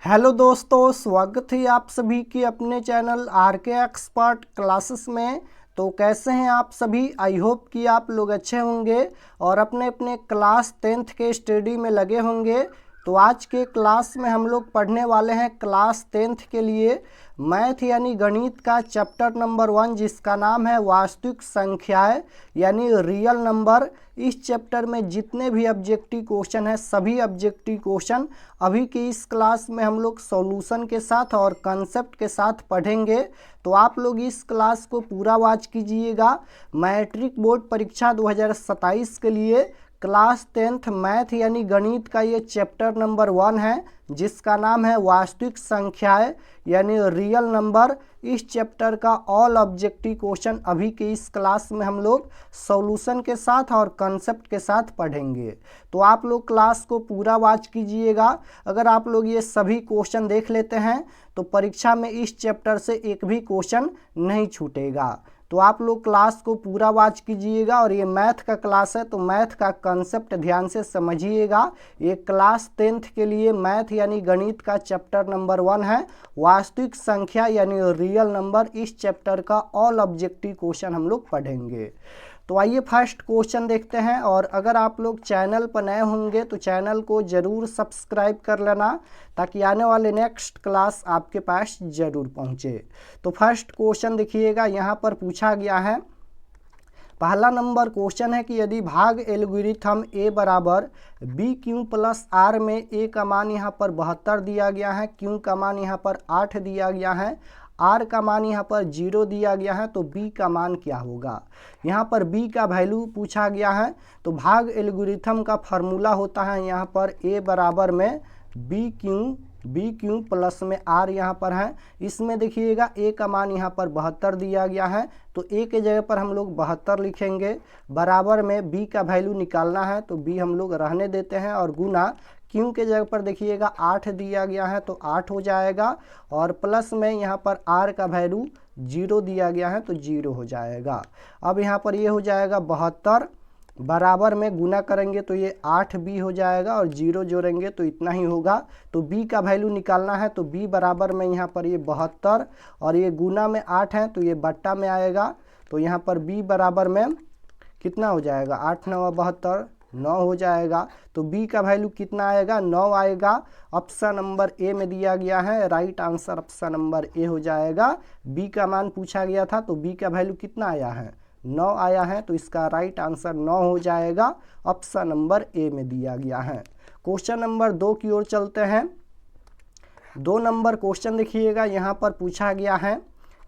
Hello दोस्तों, स्वागत है आप सभी की अपने चैनल आरके एक्सपर्ट क्लासेस में। तो कैसे हैं आप सभी? आई होप कि आप लोग अच्छे होंगे और अपने अपने क्लास 10th के स्टडी में लगे होंगे। तो आज के क्लास में हम लोग पढ़ने वाले हैं क्लास 10th के लिए मैथ यानी गणित का चैप्टर नंबर 1, जिसका नाम है वास्तविक संख्याएं यानी रियल नंबर। इस चैप्टर में जितने भी ऑब्जेक्टिव क्वेश्चन है, सभी ऑब्जेक्टिव क्वेश्चन अभी की इस क्लास में हम लोग सॉल्यूशन के साथ और कंसेप्ट के साथ पढ़ेंगे। तो आप लोग इस क्लास को पूरा वॉच कीजिएगा। मैट्रिक बोर्ड परीक्षा 2027 के लिए क्लास 10th मैथ यानी गणित का ये चैप्टर नंबर 1 है, जिसका नाम है वास्तविक संख्याएं यानी रियल नंबर। इस चैप्टर का ऑल ऑब्जेक्टिव क्वेश्चन अभी के इस क्लास में हम लोग सॉल्यूशन के साथ और कंसेप्ट के साथ पढ़ेंगे। तो आप लोग क्लास को पूरा वॉच कीजिएगा। अगर आप लोग ये सभी क्वेश्चन देख लेते हैं तो परीक्षा में इस चैप्टर से एक भी क्वेश्चन नहीं छूटेगा। तो आप लोग क्लास को पूरा वॉच कीजिएगा। और ये मैथ का क्लास है तो मैथ का कंसेप्ट ध्यान से समझिएगा। ये क्लास 10th के लिए मैथ यानी गणित का चैप्टर नंबर 1 है, वास्तविक संख्या यानी रियल नंबर। इस चैप्टर का ऑल ऑब्जेक्टिव क्वेश्चन हम लोग पढ़ेंगे। तो आइए फर्स्ट क्वेश्चन देखते हैं। और अगर आप लोग चैनल पर नए होंगे तो चैनल को ज़रूर सब्सक्राइब कर लेना, ताकि आने वाले नेक्स्ट क्लास आपके पास ज़रूर पहुंचे। तो फर्स्ट क्वेश्चन देखिएगा, यहाँ पर पूछा गया है। पहला नंबर क्वेश्चन है कि यदि भाग एल्गोरिथम ए बराबर बी क्यू प्लस आर में ए का मान यहाँ पर 72 दिया गया है, क्यू का मान यहाँ पर 8 दिया गया है, आर का मान यहाँ पर 0 दिया गया है, तो बी का मान क्या होगा। यहाँ पर बी का वैल्यू पूछा गया है। तो भाग एल्गोरिथम का फार्मूला होता है यहाँ पर ए बराबर में बी क्यू प्लस में आर यहाँ पर है। इसमें देखिएगा ए का मान यहाँ पर 72 दिया गया है, तो ए के जगह पर हम लोग 72 लिखेंगे। बराबर में बी का वैल्यू निकालना है तो बी हम लोग रहने देते हैं, और गुना क्यू के जगह पर देखिएगा 8 दिया गया है तो 8 हो जाएगा, और प्लस में यहाँ पर आर का वैल्यू 0 दिया गया है तो 0 हो जाएगा। अब यहाँ पर ये हो जाएगा 72, बराबर में गुना करेंगे तो ये 8 बी हो जाएगा, और 0 जोड़ेंगे तो इतना ही होगा। तो बी का वैल्यू निकालना है तो बी बराबर में यहाँ पर ये 72, और ये गुना में 8 है तो ये बट्टा में आएगा। तो यहाँ पर बी बराबर में कितना हो जाएगा, 8 9 72, 9 हो जाएगा। तो बी का वैल्यू कितना आएगा, 9 आएगा। ऑप्शन नंबर ए में दिया गया है, right answer option number A हो जाएगा। बी का मान पूछा गया था तो बी का वैल्यू कितना आया है, 9 आया है, तो इसका राइट आंसर 9 हो जाएगा। ऑप्शन नंबर ए में दिया गया है। क्वेश्चन नंबर 2 की ओर चलते हैं। 2 नंबर क्वेश्चन देखिएगा, यहाँ पर पूछा गया है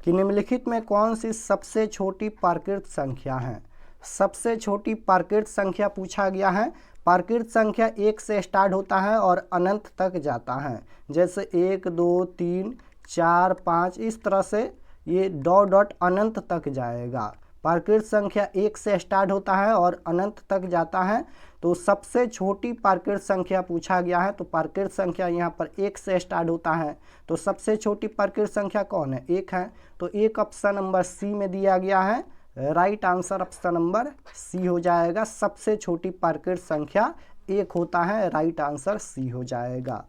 कि निम्नलिखित में कौन सी सबसे छोटी प्राकृत संख्या है। सबसे छोटी प्राकृत संख्या पूछा गया है। प्राकृत संख्या 1 से स्टार्ट होता है और अनंत तक जाता है, जैसे 1 2 3 4 5, इस तरह से ये डॉट डॉट अनंत तक जाएगा। प्राकृत संख्या 1 से स्टार्ट होता है और अनंत तक जाता है। तो सबसे छोटी प्राकृत संख्या पूछा गया है। तो प्राकृत संख्या यहाँ पर 1 से स्टार्ट होता है, तो सबसे छोटी प्राकृत संख्या कौन है, 1 है। तो एक ऑप्शन नंबर सी में दिया गया है, right answer option number C हो जाएगा। सबसे छोटी प्राकृत संख्या 1 होता है, राइट आंसर सी हो जाएगा।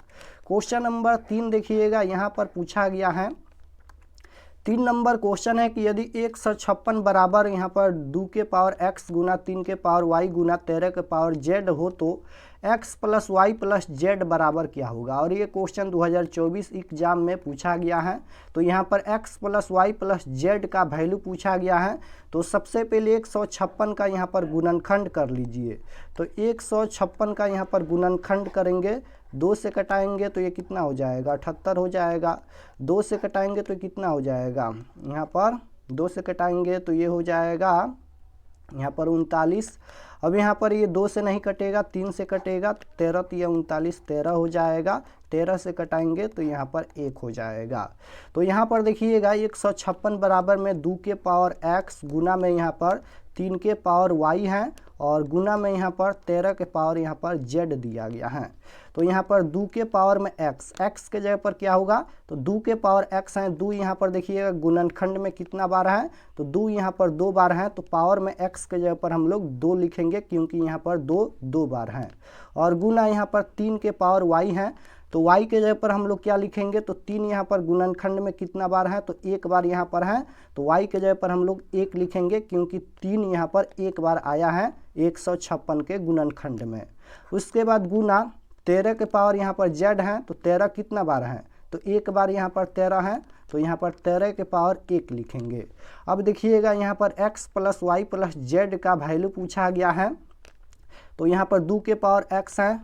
क्वेश्चन नंबर 3 देखिएगा, यहाँ पर पूछा गया है। 3 नंबर क्वेश्चन है कि यदि 156 बराबर यहाँ पर 2 के पावर x गुना 3 के पावर y गुना 13 के पावर z हो तो x plus y plus z बराबर क्या होगा। और ये क्वेश्चन 2024 एग्जाम में पूछा गया है। तो यहाँ पर x plus y plus z का वैल्यू पूछा गया है। तो सबसे पहले 156 का यहाँ पर गुणनखंड कर लीजिए। तो 156 का यहाँ पर गुणनखंड करेंगे, 2 से कटाएंगे तो ये कितना हो जाएगा, 78 हो जाएगा। 2 से कटाएंगे तो कितना हो जाएगा, यहाँ पर 2 से कटाएंगे तो ये हो जाएगा यहाँ पर 39। अब यहाँ पर ये 2 से नहीं कटेगा, 3 से कटेगा, 13 तो ये 39 13 हो जाएगा। 13 से कटाएंगे तो यहाँ पर 1 हो जाएगा। तो यहाँ पर देखिएगा 156 बराबर में 2 के पावर x गुना में यहाँ पर 3 के पावर y है, और गुना में यहाँ पर 13 के पावर यहाँ पर z दिया गया है। तो यहाँ पर 2 के पावर में x के जगह पर क्या होगा, तो 2 के पावर x है। 2 यहाँ पर देखिएगा गुणनखंड में कितना बार है, तो 2 यहाँ पर 2 बार है, तो पावर में x के जगह पर हम लोग 2 लिखेंगे, क्योंकि यहाँ पर 2 2 बार हैं। और गुना यहाँ पर 3 के पावर y है, तो y के जगह पर हम लोग क्या लिखेंगे, तो 3 यहाँ पर गुणनखंड में कितना बार है, तो एक बार यहाँ पर है, तो y के जगह पर हम लोग 1 लिखेंगे क्योंकि 3 यहाँ पर एक बार आया है 156 के गुणनखंड में। उसके बाद गुना 13 के पावर यहाँ पर z है, तो 13 कितना बार है, तो एक बार यहाँ पर 13 है, तो यहाँ पर 13 के पावर 1 लिखेंगे। अब देखिएगा यहाँ पर x plus y plus z का वैल्यू पूछा गया है, तो यहाँ पर 2 के पावर x है,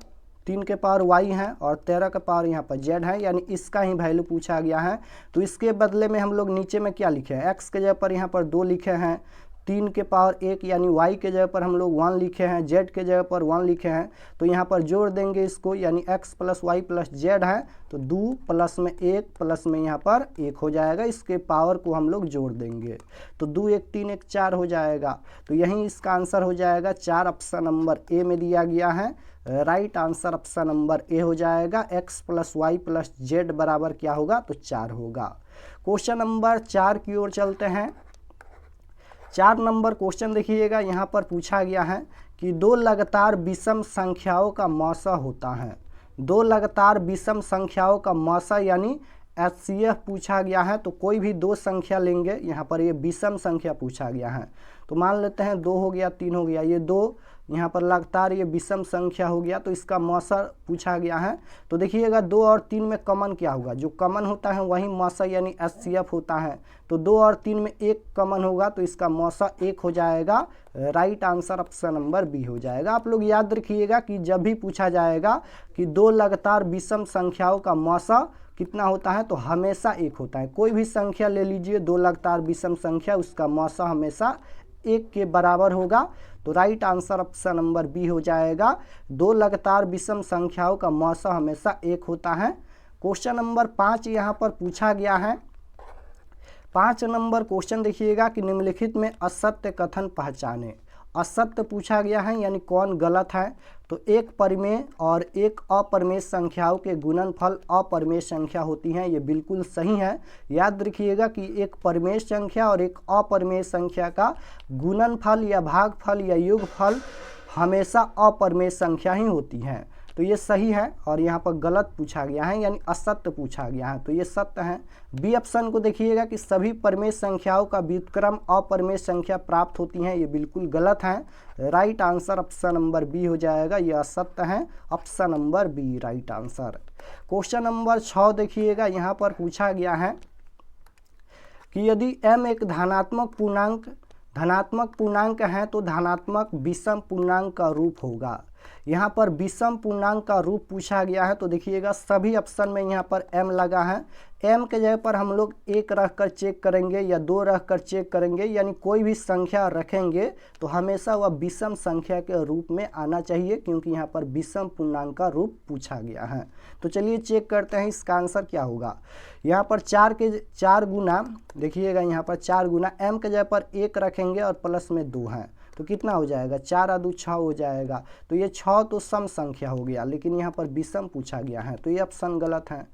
3 के पावर y है और 13 का पावर यहाँ पर z है, यानी इसका ही वैल्यू पूछा गया है। तो इसके बदले में हम लोग नीचे में क्या लिखे हैं, x के जगह पर यहाँ पर 2 लिखे हैं, 3 के पावर 1 यानी y के जगह पर हम लोग 1 लिखे हैं, z के जगह पर 1 लिखे हैं, तो यहाँ पर जोड़ देंगे इसको, यानी x plus y plus z है, तो 2 प्लस में 1 प्लस में यहाँ पर 1 हो जाएगा, इसके पावर को हम लोग जोड़ देंगे, तो 2 1 3 1 4 हो जाएगा। तो यही इसका आंसर हो जाएगा 4, ऑप्शन नंबर ए में दिया गया है। Right answer option number A हो जाएगा। x plus y plus z बराबर क्या होगा, तो 4 होगा। क्वेश्चन नंबर 4 की ओर चलते हैं। 4 नंबर क्वेश्चन देखिएगा, यहाँ पर पूछा गया है कि 2 लगातार विषम संख्याओं का मौसा होता है। 2 लगातार विषम संख्याओं का मौसा यानी HCF पूछा गया है। तो कोई भी 2 संख्या लेंगे, यहाँ पर ये विषम संख्या पूछा गया है, तो मान लेते हैं 2 हो गया, 3 हो गया, ये 2 यहाँ पर लगातार ये विषम संख्या हो गया, तो इसका मौसा पूछा गया है। तो देखिएगा 2 और 3 में कॉमन क्या होगा, जो कॉमन होता है वही मौसा यानी HCF होता है। तो 2 और 3 में 1 कॉमन होगा, तो इसका मौसा 1 हो जाएगा। Right answer option number B हो जाएगा। आप लोग याद रखिएगा कि जब भी पूछा जाएगा कि 2 लगातार विषम संख्याओं का मौसा कितना होता है, तो हमेशा 1 होता है। कोई भी संख्या ले लीजिए 2 लगातार विषम संख्या, उसका मौसा हमेशा 1 के बराबर होगा। तो right answer option number B हो जाएगा। 2 लगातार विषम संख्याओं का मौसा हमेशा 1 होता है। क्वेश्चन नंबर 5 यहाँ पर पूछा गया है। 5 नंबर क्वेश्चन देखिएगा कि निम्नलिखित में असत्य कथन पहचाने। असत्य पूछा गया है यानी कौन गलत है। तो एक परिमेय और एक अपरिमेय संख्याओं के गुणनफल अपरिमेय संख्या होती हैं, ये बिल्कुल सही है। याद रखिएगा कि एक परिमेय संख्या और एक अपरिमेय संख्या का गुणनफल या भागफल या योगफल हमेशा अपरिमेय संख्या ही होती है। तो ये सही है और यहाँ पर गलत पूछा गया है यानी असत्य पूछा गया है, तो ये सत्य है। बी ऑप्शन को देखिएगा कि सभी परिमेय संख्याओं का व्युत्क्रम अपरिमेय संख्या प्राप्त होती हैं, ये बिल्कुल गलत है। Right answer option number B हो जाएगा, ये असत्य है। Option number B right answer. Question number 6 देखिएगा, यहाँ पर पूछा गया है कि यदि m एक धनात्मक पूर्णांक है तो धनात्मक विषम पूर्णांक का रूप होगा। यहाँ पर विषम पूर्णांक का रूप पूछा गया है, तो देखिएगा सभी ऑप्शन में यहाँ पर m लगा है। m के जगह पर हम लोग 1 रख कर चेक करेंगे या 2 रख कर चेक करेंगे, यानी कोई भी संख्या रखेंगे तो हमेशा वह विषम संख्या के रूप में आना चाहिए, क्योंकि यहाँ पर विषम पूर्णांक का रूप पूछा गया है। तो चलिए चेक करते हैं इसका आंसर क्या होगा। यहाँ पर 4 के 4 गुना, देखिएगा यहाँ पर 4 गुना m के जगह पर 1 रखेंगे और प्लस में 2 है, तो कितना हो जाएगा, 4 और 2 6 हो जाएगा। तो ये 6 तो सम संख्या हो गया, लेकिन यहाँ पर विषम पूछा गया है, तो ये ऑप्शन गलत है।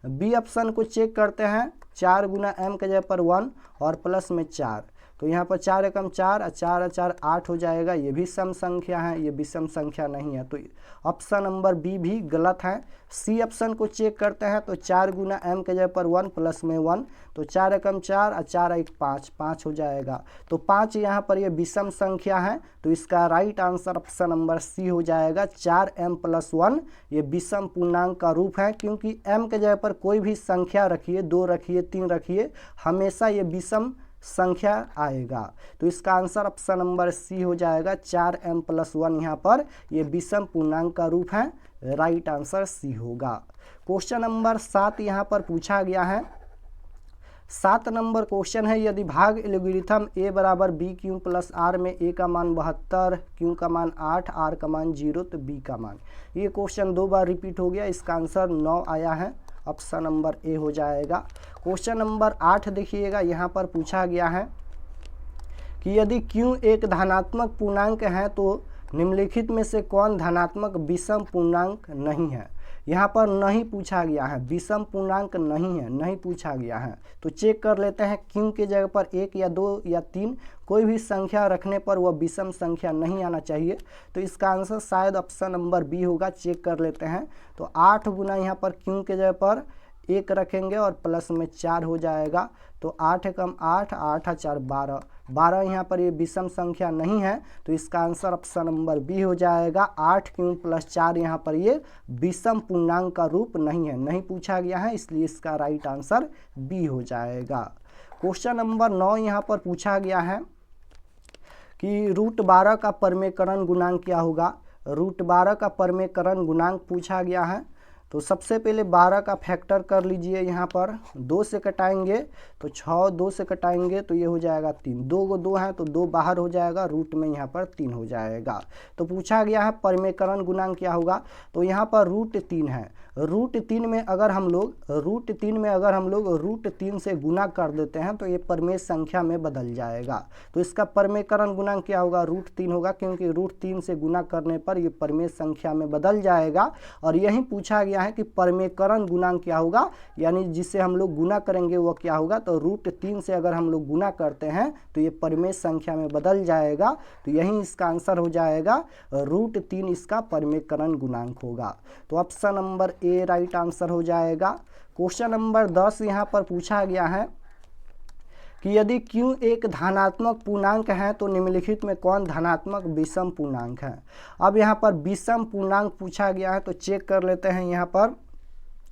बी ऑप्शन को चेक करते हैं। 4 गुना m के जगह पर 1 और प्लस में 4, तो यहाँ पर 4 एकम 4 और 4 और 4 8 हो जाएगा, ये भी सम संख्या है, ये विषम संख्या नहीं है, तो ऑप्शन नंबर बी भी गलत है। सी ऑप्शन को चेक करते हैं। तो 4 गुना m के जगह पर 1 प्लस में 1, तो 4 एकम 4 और 4 1 5 5 हो जाएगा, तो 5 यहाँ पर ये विषम संख्या है, तो इसका right answer option number C हो जाएगा। 4m प्लस 1 ये विषम पूर्णांक का रूप है, क्योंकि m के जगह पर कोई भी संख्या रखिए, 2 रखिए, 3 रखिए, हमेशा ये विषम संख्या आएगा। तो इसका आंसर ऑप्शन नंबर सी हो जाएगा। 4m प्लस 1 यहाँ पर ये विषम पूर्णांक का रूप है। राइट आंसर सी होगा। क्वेश्चन नंबर 7 यहाँ पर पूछा गया है। 7 नंबर क्वेश्चन है, यदि भाग एल्गोरिथम a बराबर b क्यू प्लस r में a का मान 72, q का मान 8, r का मान 0, तो b का मान। ये क्वेश्चन 2 बार रिपीट हो गया, इसका आंसर 9 आया है। ऑप्शन नंबर ए हो जाएगा। क्वेश्चन नंबर 8 देखिएगा, यहाँ पर पूछा गया है कि यदि q एक धनात्मक पूर्णांक है तो निम्नलिखित में से कौन धनात्मक विषम पूर्णांक नहीं है। यहाँ पर नहीं पूछा गया है, विषम पूर्णांक नहीं है, नहीं पूछा गया है। तो चेक कर लेते हैं, क्यों के जगह पर 1 या 2 या 3 कोई भी संख्या रखने पर वह विषम संख्या नहीं आना चाहिए। तो इसका आंसर शायद ऑप्शन नंबर बी होगा। चेक कर लेते हैं। तो 8 गुना यहाँ पर क्यों के जगह पर 1 रखेंगे और प्लस में 4 हो जाएगा। तो 8 एकम 8, 8 4 12, 12 यहाँ पर ये विषम संख्या नहीं है। तो इसका आंसर ऑप्शन नंबर बी हो जाएगा। 8 क्यों प्लस 4 यहाँ पर ये विषम पूर्णांक का रूप नहीं है, नहीं पूछा गया है, इसलिए इसका राइट आंसर बी हो जाएगा। क्वेश्चन नंबर 9 यहाँ पर पूछा गया है कि √12 का परमेकरण गुणांक क्या होगा। √12 का परमेकरण गुणांक पूछा गया है। तो सबसे पहले 12 का फैक्टर कर लीजिए। यहाँ पर 2 से कटाएंगे तो 6, 2 से कटाएंगे तो ये हो जाएगा 3, 2 को 2 है तो 2 बाहर हो जाएगा, रूट में यहाँ पर 3 हो जाएगा। तो पूछा गया है परमेकरण गुणांक क्या होगा। तो यहाँ पर √3 है। √3 में अगर हम लोग √3 से गुना कर देते हैं तो ये परमेय संख्या में बदल जाएगा। तो इसका परमेकरण गुणांक क्या होगा, √3 होगा, क्योंकि √3 से गुना करने पर ये परमेय संख्या में बदल जाएगा। और यही पूछा गया है कि परमेकरण गुणांक क्या होगा, यानी जिससे हम लोग गुना करेंगे वो क्या होगा। तो √3 से अगर हम लोग गुना करते हैं तो ये परमेय संख्या में बदल जाएगा। तो यही इसका आंसर हो जाएगा, √3 इसका परमेकरण गुणांक होगा। तो ऑप्शन नंबर ए राइट आंसर हो जाएगा। क्वेश्चन नंबर 10 यहाँ पर पूछा गया है कि यदि Q एक धनात्मक पूर्णांक है तो निम्नलिखित में कौन धनात्मक विषम पूर्णांक है। अब यहाँ पर विषम पूर्णांक पूछा गया है। तो चेक कर लेते हैं, यहाँ पर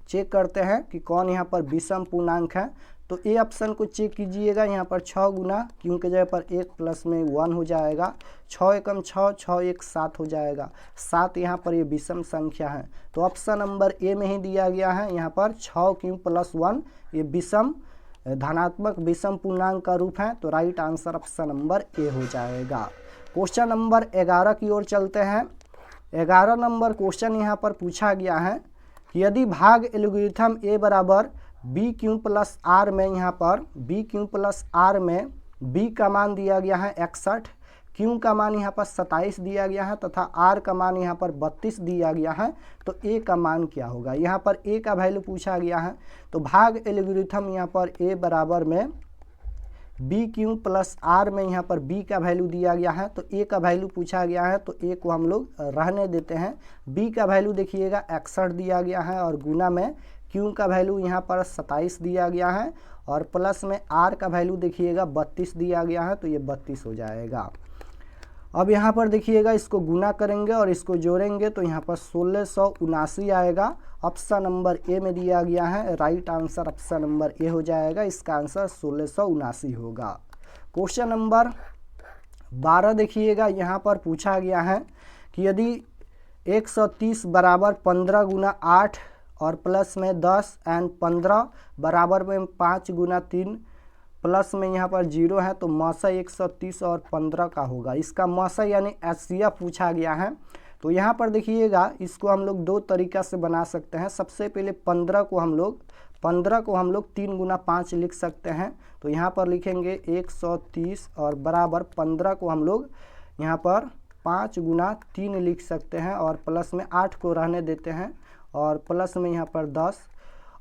चेक करते हैं कि कौन यहाँ पर विषम पूर्णांक है। तो ए ऑप्शन को चेक कीजिएगा। यहाँ पर 6 गुना क्यों के जगह पर 1 प्लस में 1 हो जाएगा। 6 एकम 6, 6 1 7 हो जाएगा। 7 यहाँ पर ये विषम संख्या है। तो ऑप्शन नंबर ए में ही दिया गया है। यहाँ पर 6 क्यों प्लस 1 ये विषम धनात्मक विषम पूर्णांक का रूप है। तो right answer option number A हो जाएगा। क्वेश्चन नंबर 11 की ओर चलते हैं। 11 नंबर क्वेश्चन यहाँ पर पूछा गया है कि यदि भाग एल्गोरिथम ए बराबर बी क्यू प्लस आर में, यहाँ पर बी क्यू प्लस आर में बी का मान दिया गया है 61, क्यू का मान यहाँ पर 27 दिया गया है तथा आर का मान यहाँ पर 32 दिया गया है। तो ए का मान क्या होगा। यहाँ पर ए का वैल्यू पूछा गया है। तो भाग एल्गोरिथम यहाँ पर ए बराबर में बी क्यू प्लस आर में यहाँ पर बी का वैल्यू दिया गया है। तो ए का वैल्यू पूछा गया है, तो ए को हम लोग रहने देते हैं। बी का वैल्यू देखिएगा 61 दिया गया है और गुना में क्यू का वैल्यू यहाँ पर 27 दिया गया है और प्लस में आर का वैल्यू देखिएगा 32 दिया गया है। तो ये 32 हो जाएगा। अब यहाँ पर देखिएगा, इसको गुना करेंगे और इसको जोड़ेंगे तो यहाँ पर 1679 आएगा। ऑप्शन नंबर ए में दिया गया है। Right answer option number A हो जाएगा। इसका आंसर 1679 होगा। क्वेश्चन नंबर 12 देखिएगा, यहाँ पर पूछा गया है कि यदि 130 बराबर 15 गुना 8 और प्लस में 10 एंड 15 बराबर में 5 गुना 3 प्लस में यहाँ पर 0 है, तो मसा 130 और 15 का होगा। इसका मसा यानी एचसीएफ पूछा गया है। तो यहाँ पर देखिएगा, इसको हम लोग 2 तरीका से बना सकते हैं। सबसे पहले 15 को हम लोग 3 गुना 5 लिख सकते हैं। तो यहाँ पर लिखेंगे 130 और बराबर 15 को हम लोग यहाँ पर 5 गुना 3 लिख सकते हैं और प्लस में 8 को रहने देते हैं और प्लस में यहाँ पर 10।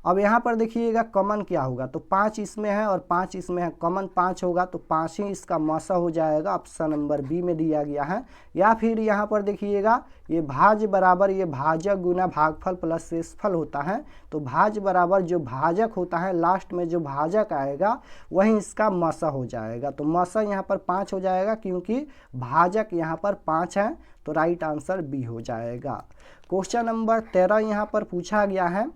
अब यहाँ पर देखिएगा कॉमन क्या होगा। तो 5 इसमें है और 5 इसमें है, कॉमन 5 होगा तो 5 ही इसका मसा हो जाएगा। ऑप्शन नंबर बी में दिया गया है। या फिर यहाँ पर देखिएगा, ये भाज्य बराबर ये भाजक गुना भागफल प्लस शेषफल होता है। तो भाज्य बराबर जो भाजक होता है, लास्ट में जो भाजक आएगा वही इसका मसा हो जाएगा। तो मसा यहाँ पर 5 हो जाएगा क्योंकि भाजक यहाँ पर 5 है। तो राइट आंसर बी हो जाएगा। क्वेश्चन नंबर 13 यहाँ पर पूछा गया है।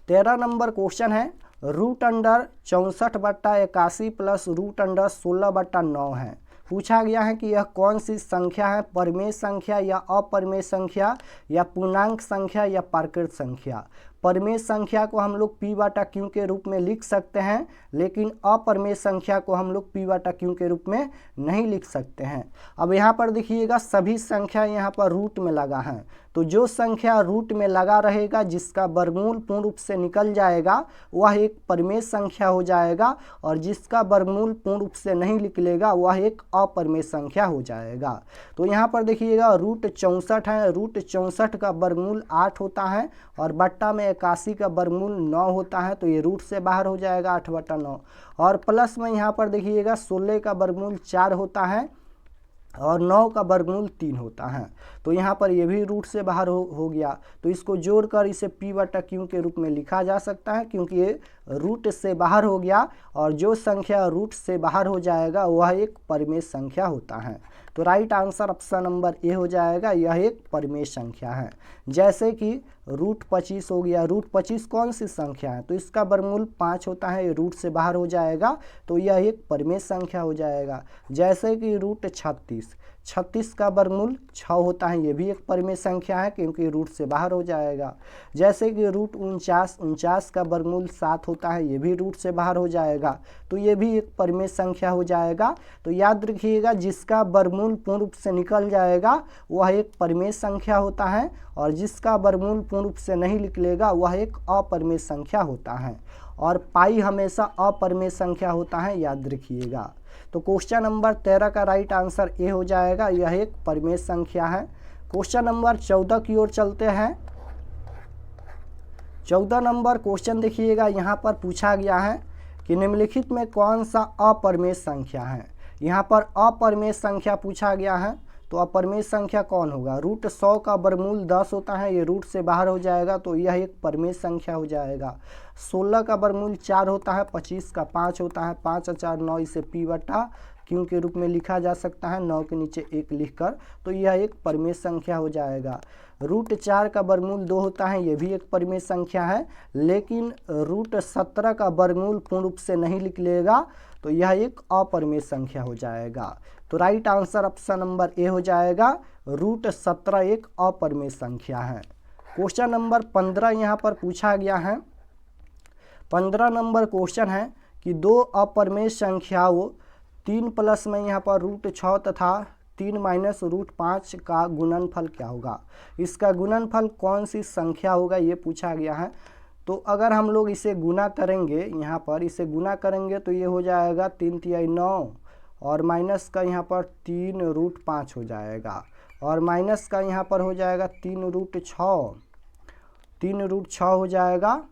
13 नंबर क्वेश्चन है, √64/81 प्लस √16/9 है। पूछा गया है कि यह कौन सी संख्या है, परमेय संख्या या अपरमेय संख्या या पूर्णांक संख्या या प्राकृत संख्या। परिमेय संख्या को हम लोग p बटा q के रूप में लिख सकते हैं, लेकिन अपरिमेय संख्या को हम लोग p बटा q के रूप में नहीं लिख सकते हैं। अब यहाँ पर देखिएगा सभी संख्या यहाँ पर रूट में लगा है, तो जो संख्या रूट में लगा रहेगा जिसका वर्गमूल पूर्ण रूप से निकल जाएगा वह एक परिमेय संख्या हो जाएगा, और जिसका वर्गमूल पूर्ण रूप से नहीं निकलेगा वह एक अपरिमेय संख्या हो जाएगा। तो यहाँ पर देखिएगा रूट 64 है, रूट 64 का वर्गमूल 8 होता है और बट्टा में 81 का वर्गमूल 9 होता है, तो ये रूट से बाहर हो जाएगा 8 बटा 9। और प्लस में यहाँ पर देखिएगा 16 का वर्गमूल 4 होता है और 9 का वर्गमूल 3 होता है, तो यहाँ पर ये भी रूट से बाहर हो गया। तो इसको जोड़कर इसे p बटा q के रूप में लिखा जा सकता है, क्योंकि ये रूट से बाहर हो गया और जो संख्या रूट से बाहर हो जाएगा वह एक परिमेय संख्या होता है। तो right answer option number A हो जाएगा, यह एक परिमेय संख्या है। जैसे कि रूट 25 हो गया, रूट 25 कौन सी संख्या है, तो इसका वर्गमूल 5 होता है, ये रूट से बाहर हो जाएगा, तो यह एक परिमेय संख्या हो जाएगा। जैसे कि रूट 36 का वर्गमूल 6 होता है, ये भी एक परिमेय संख्या है क्योंकि रूट से बाहर हो जाएगा। जैसे कि रूट 49 का वर्गमूल 7 होता है, ये भी रूट से बाहर हो जाएगा, तो ये भी एक परिमेय संख्या हो जाएगा। तो याद रखिएगा जिसका वर्गमूल पूर्ण रूप से निकल जाएगा वह एक परिमेय संख्या होता है, और जिसका वर्गमूल पूर्ण रूप से नहीं निकलेगा वह एक अपरिमेय संख्या होता है। और पाई हमेशा अपरिमेय संख्या होता है, याद रखिएगा। तो क्वेश्चन नंबर 13 का राइट आंसर ए हो जाएगा, यह एक परिमेय संख्या है। क्वेश्चन नंबर 14 की ओर चलते हैं। 14 नंबर क्वेश्चन देखिएगा, यहाँ पर पूछा गया है कि निम्नलिखित में कौन सा अपरिमेय संख्या है। यहाँ पर अपरिमेय संख्या पूछा गया है, तो अपरिमेय संख्या कौन होगा। रूट 100 का वर्गमूल 10 होता है, ये रूट से बाहर हो जाएगा, तो यह एक परिमेय संख्या हो जाएगा। 16 का वर्गमूल 4 होता है, 25 का 5 होता है, 5 और 4 9, इसे p बटा q के रूप में लिखा जा सकता है, 9 के नीचे 1 लिखकर, तो यह एक परिमेय संख्या हो जाएगा। रूट 4 का वर्गमूल 2 होता है, यह भी एक परिमेय संख्या है, लेकिन रूट 17 का वर्गमूल पूर्ण रूप से नहीं निकलेगा, तो यह एक अपरिमेय संख्या हो जाएगा। तो right answer option number A हो जाएगा, रूट 17 एक अपरिमेय संख्या है। क्वेश्चन नंबर 15 यहाँ पर पूछा गया है। 15 नंबर क्वेश्चन है कि दो अपरिमेय संख्याओं 3 प्लस में यहाँ पर रूट 6 तथा 3 माइनस रूट 5 का गुणनफल क्या होगा। इसका गुणनफल कौन सी संख्या होगा ये पूछा गया है। तो अगर हम लोग इसे गुना करेंगे, यहाँ पर इसे गुना करेंगे तो ये हो जाएगा 3 तिहाई 9 और माइनस का यहाँ पर 3 रूट 5 हो जाएगा, और माइनस का यहाँ पर हो जाएगा 3 रूट 6 हो जाएगा,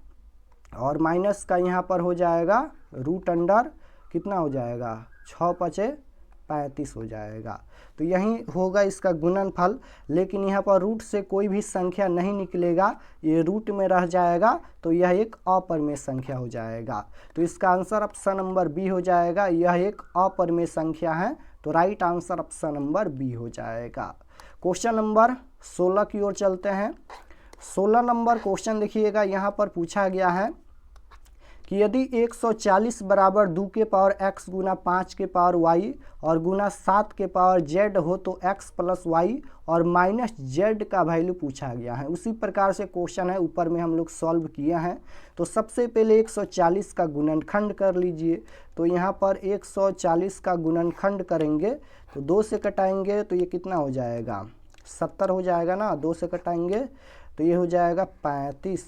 और माइनस का यहाँ पर हो जाएगा रूट अंडर कितना हो जाएगा 6 पचे 35 हो जाएगा। तो यही होगा इसका गुणनफल, लेकिन यहाँ पर रूट से कोई भी संख्या नहीं निकलेगा, ये रूट में रह जाएगा, तो यह एक अपरिमेय संख्या हो जाएगा। तो इसका आंसर ऑप्शन नंबर बी हो जाएगा, यह एक अपरिमेय संख्या है। तो right answer option number B हो जाएगा। क्वेश्चन नंबर 16 की ओर चलते हैं। 16 नंबर क्वेश्चन देखिएगा, यहाँ पर पूछा गया है कि यदि 140 बराबर 2 के पावर x गुना 5 के पावर y और गुना 7 के पावर z हो तो x प्लस y और माइनस z का वैल्यू पूछा गया है। उसी प्रकार से क्वेश्चन है, ऊपर में हम लोग सॉल्व किए हैं। तो सबसे पहले 140 का गुणनखंड कर लीजिए। तो यहाँ पर 140 का गुणनखंड करेंगे तो 2 से कटाएंगे तो ये कितना हो जाएगा 70 हो जाएगा ना, 2 से कटाएंगे तो ये हो जाएगा 35।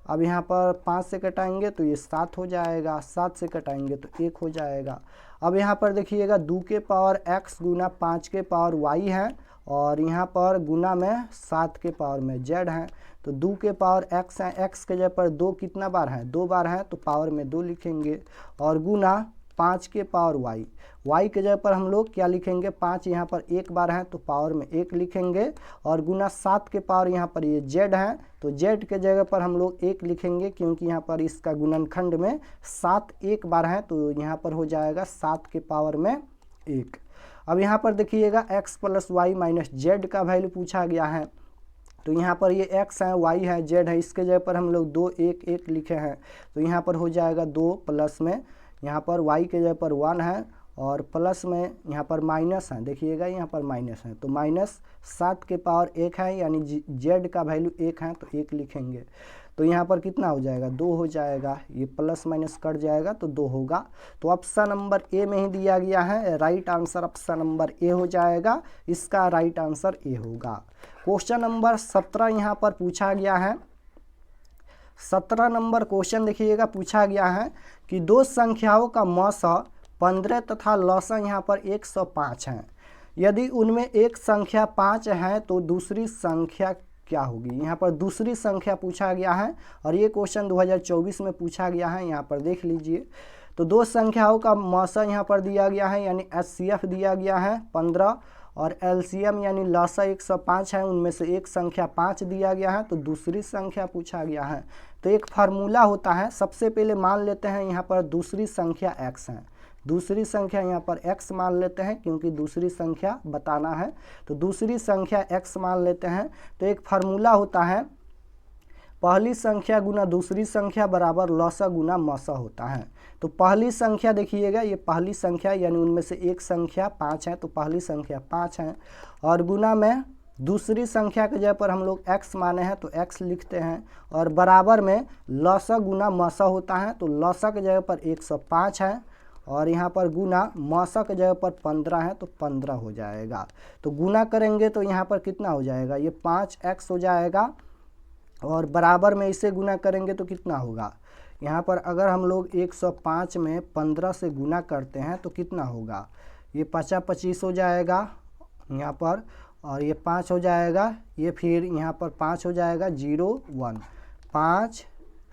अब यहाँ पर 5 से कटाएंगे तो ये 7 हो जाएगा, 7 से कटाएंगे तो 1 हो जाएगा। अब यहाँ पर देखिएगा 2 के पावर x गुना 5 के पावर y है, और यहाँ पर गुना में 7 के पावर में z है। तो 2 के पावर x है, x के जगह पर 2 कितना बार है 2 बार है, तो पावर में 2 लिखेंगे, और गुना 5 के पावर y के जगह पर हम लोग क्या लिखेंगे 5 यहाँ पर 1 बार है तो पावर में 1 लिखेंगे, और गुना 7 के पावर यहाँ पर ये z है तो z के जगह पर हम लोग 1 लिखेंगे, क्योंकि यहाँ पर इसका गुणनखंड में 7 1 बार है, तो यहाँ पर हो जाएगा 7 के पावर में 1। अब यहाँ पर देखिएगा x plus y minus z का वैल्यू पूछा गया है। तो यहाँ पर ये x है, y है, z है, इसके जगह पर हम लोग 2 1 1 लिखे हैं, तो यहाँ पर हो जाएगा 2 प्लस में यहाँ पर y के जगह पर 1 है, और प्लस में यहाँ पर माइनस है, देखिएगा यहाँ पर माइनस है, तो माइनस 7 के पावर 1 है, यानी z का वैल्यू 1 है तो 1 लिखेंगे। तो यहाँ पर कितना हो जाएगा 2 हो जाएगा, ये प्लस माइनस कट जाएगा तो 2 होगा। तो ऑप्शन नंबर ए में ही दिया गया है, right answer option number A हो जाएगा, इसका राइट आंसर ए होगा। क्वेश्चन नंबर 17 यहाँ पर पूछा गया है। 17 नंबर क्वेश्चन देखिएगा, पूछा गया है कि दो संख्याओं का मौसा 15 तथा लौसा यहाँ पर 105 है। यदि उनमें एक संख्या 5 है तो दूसरी संख्या क्या होगी। यहाँ पर दूसरी संख्या पूछा गया है और ये क्वेश्चन 2024 में पूछा गया है। यहाँ पर देख लीजिए, तो दो संख्याओं का मौसा यहाँ पर दिया गया है, यानी HCF दिया गया है 15 और LCM यानी लौसा 105 है, उनमें से एक संख्या 5 दिया गया है, तो दूसरी संख्या पूछा गया है। तो एक फार्मूला होता है, सबसे पहले मान लेते हैं यहाँ पर दूसरी संख्या x है, दूसरी संख्या यहाँ पर x मान लेते हैं क्योंकि दूसरी संख्या बताना है, तो दूसरी संख्या x मान लेते हैं। तो एक फार्मूला होता है, पहली संख्या गुना दूसरी संख्या बराबर लौसा गुना मौसा होता है। तो पहली संख्या देखिएगा, ये पहली संख्या यानी उनमें से एक संख्या 5 है, तो पहली संख्या 5 है, और गुना में दूसरी संख्या के जगह पर हम लोग x माने हैं तो x लिखते हैं, और बराबर में लौसा गुना मौसा होता है, तो लौसा के जगह पर 105 है और यहाँ पर गुना मौसा के जगह पर 15 है, तो 15 हो जाएगा। तो गुना करेंगे तो यहाँ पर कितना हो जाएगा, ये 5x हो जाएगा, और बराबर में इसे गुना करेंगे तो कितना होगा, यहाँ पर अगर हम लोग 105 में 15 से गुना करते हैं तो कितना होगा, ये 50 25 हो जाएगा यहाँ पर, और ये 5 हो जाएगा, ये फिर यहाँ पर 5 हो जाएगा 0 1 5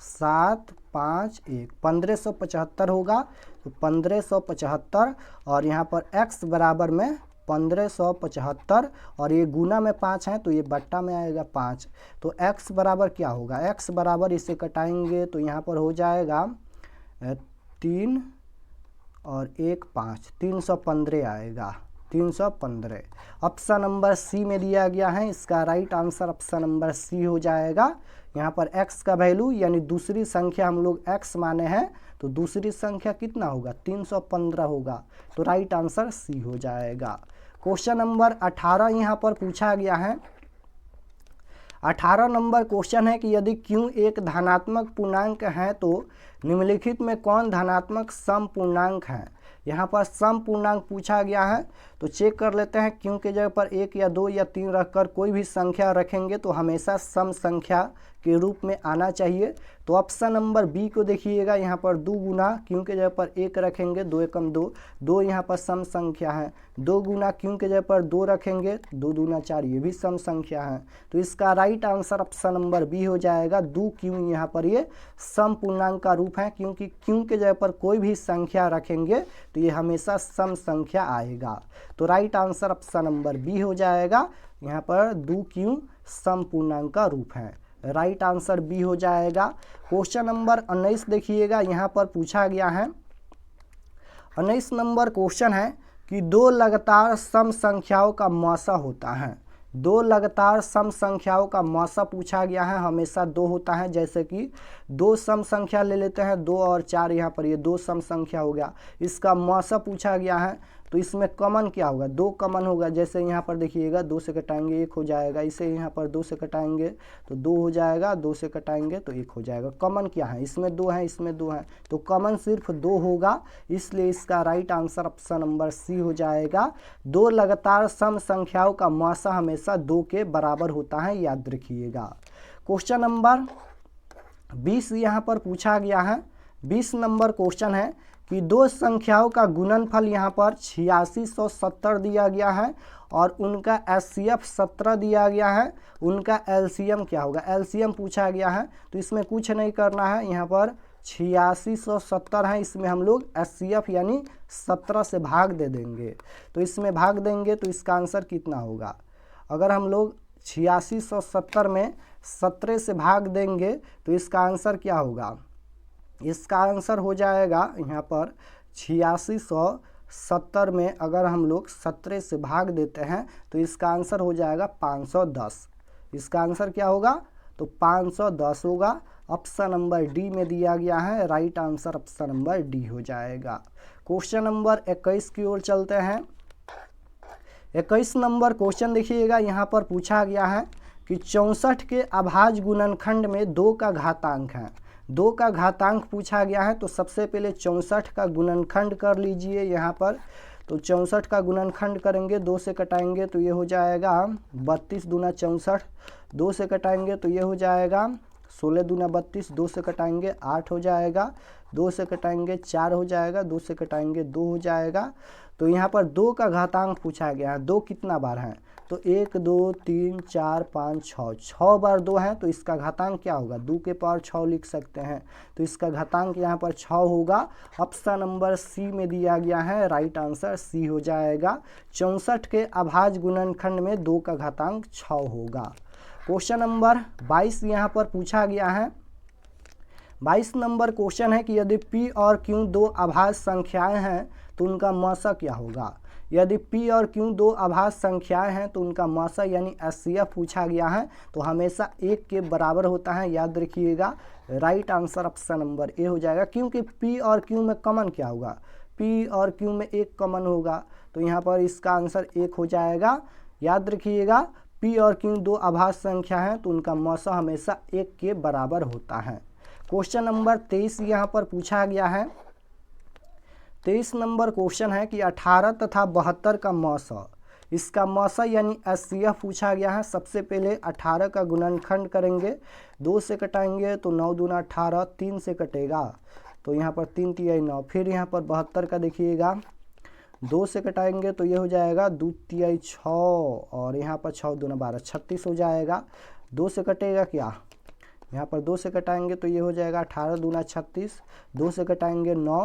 7 5 1 1575 होगा, तो 1575, और यहाँ पर x बराबर में 1575, और ये गुना में 5 है तो ये बट्टा में आएगा 5, तो x बराबर क्या होगा, x बराबर इसे कटाएंगे तो यहाँ पर हो जाएगा 3 और 1 5 315 आएगा, 315। ऑप्शन नंबर सी में दिया गया है, इसका right answer option number C हो जाएगा। यहाँ पर x का वैल्यू यानी दूसरी संख्या हम लोग x माने हैं, तो दूसरी संख्या कितना होगा 315 होगा, तो राइट आंसर सी हो जाएगा। क्वेश्चन नंबर 18 यहाँ पर पूछा गया है। 18 नंबर क्वेश्चन है कि यदि q एक धनात्मक पूर्णांक है तो निम्नलिखित में कौन धनात्मक सम पूर्णांक है। यहाँ पर सम पूर्णांक पूछा गया है, तो चेक कर लेते हैं। q के जगह पर 1 या 2 या 3 रखकर कोई भी संख्या रखेंगे तो हमेशा सम संख्या के रूप में आना चाहिए। तो ऑप्शन नंबर बी को देखिएगा, यहाँ पर 2 गुना q के जगह पर 1 रखेंगे, 2 एकम 2, 2 यहाँ पर सम संख्या है, 2 गुना q के जगह पर 2 रखेंगे, 2 दूना 4, ये भी सम संख्या है, तो इसका right answer option number B हो जाएगा। 2q यहाँ पर ये सम पूर्णांक का रूप है, क्योंकि q के जगह पर कोई भी संख्या रखेंगे तो ये हमेशा सम संख्या आएगा, तो right answer option number B हो जाएगा। यहाँ पर 2q सम पूर्णांक का रूप है, राइट आंसर बी हो जाएगा। क्वेश्चन नंबर 19 देखिएगा, यहाँ पर पूछा गया है। 19 नंबर क्वेश्चन है कि दो लगातार सम संख्याओं का मौसा होता है। दो लगातार सम संख्याओं का मौसा पूछा गया है, हमेशा 2 होता है। जैसे कि दो सम संख्या ले लेते हैं, 2 और 4, यहाँ पर ये 2 सम संख्या हो गया, इसका मौसा पूछा गया है, तो इसमें कॉमन क्या होगा, 2 कॉमन होगा। जैसे यहाँ पर देखिएगा 2 से कटाएंगे 1 हो जाएगा, इसे यहाँ पर 2 से कटाएंगे तो 2 हो जाएगा, 2 से कटाएंगे तो 1 हो जाएगा। कॉमन क्या है, इसमें 2 है, इसमें 2 है, तो कॉमन सिर्फ 2 होगा, इसलिए इसका right answer option number C हो जाएगा। दो लगातार सम संख्याओं का मौसा हमेशा 2 के बराबर होता है, याद रखिएगा। क्वेश्चन नंबर 20 यहाँ पर पूछा गया है। 20 नंबर क्वेश्चन है कि दो संख्याओं का गुणनफल यहाँ पर 8670 दिया गया है और उनका HCF 17 दिया गया है, उनका LCM क्या होगा, LCM पूछा गया है। तो इसमें कुछ नहीं करना है, यहाँ पर 8670 है, इसमें हम लोग HCF यानी 17 से भाग दे देंगे, तो इसमें भाग देंगे तो इसका आंसर कितना होगा। अगर हम लोग 8670 में 17 से भाग देंगे तो इसका आंसर क्या होगा, इसका आंसर हो जाएगा यहाँ पर 8670 में अगर हम लोग 17 से भाग देते हैं तो इसका आंसर हो जाएगा 510। इसका आंसर क्या होगा, तो 510 होगा। ऑप्शन नंबर डी में दिया गया है, right answer option number D हो जाएगा। क्वेश्चन नंबर 21 की ओर चलते हैं। 21 नंबर क्वेश्चन देखिएगा, यहाँ पर पूछा गया है कि 64 के अभाज्य गुणनखंड में 2 का घातांक है। 2 का घातांक पूछा गया है, तो सबसे पहले 64 का गुणनखंड कर लीजिए यहाँ पर। तो 64 का गुणनखंड करेंगे, 2 से कटाएंगे तो ये हो जाएगा 32 दूना 64, 2 से कटाएंगे तो ये हो जाएगा 16 दूना 32, 2 से कटाएंगे 8 हो जाएगा, 2 से कटाएंगे 4 हो जाएगा, 2 से कटाएंगे 2 हो जाएगा। तो यहाँ पर 2 का घातांक पूछा गया है। 2 कितना बार है, तो 1 2 3 4 5 6, 6 बार 2 है, तो इसका घातांक क्या होगा, 2 के पावर 6 लिख सकते हैं। तो इसका घातांक यहाँ पर 6 होगा। ऑप्शन नंबर सी में दिया गया है, राइट आंसर सी हो जाएगा। 64 के अभाज्य गुणनखंड में 2 का घातांक 6 होगा। क्वेश्चन नंबर 22 यहाँ पर पूछा गया है। 22 नंबर क्वेश्चन है कि यदि P और Q दो अभाज्य संख्याएं हैं तो उनका मौसा क्या होगा। यदि P और Q दो अभाज्य संख्याएं हैं तो उनका मौसा यानी HCF पूछा गया है, तो हमेशा 1 के बराबर होता है, याद रखिएगा। Right answer option number A हो जाएगा, क्योंकि P और Q में कॉमन क्या होगा, P और Q में 1 कॉमन होगा, तो यहाँ पर इसका आंसर 1 हो जाएगा। याद रखिएगा, P और Q दो अभाज्य संख्या हैं तो उनका मौसा हमेशा 1 के बराबर होता है। क्वेश्चन नंबर 23 यहाँ पर पूछा गया है। 23 नंबर क्वेश्चन है कि 18 तथा 72 का मौसा, इसका मौसा यानी HCF पूछा गया है। सबसे पहले 18 का गुणनखंड करेंगे, 2 से कटाएंगे तो 9 दूना 18, 3 से कटेगा तो यहाँ पर 3 तिहाई 9। फिर यहाँ पर 72 का देखिएगा, 2 से कटाएंगे तो ये हो जाएगा 2 तिहाई 6, और यहाँ पर 6 दूना 12, 36 हो जाएगा। 2 से कटेगा क्या, यहाँ पर 2 से कटाएंगे तो ये हो जाएगा 18 दूना 36, 2 से कटाएंगे 9,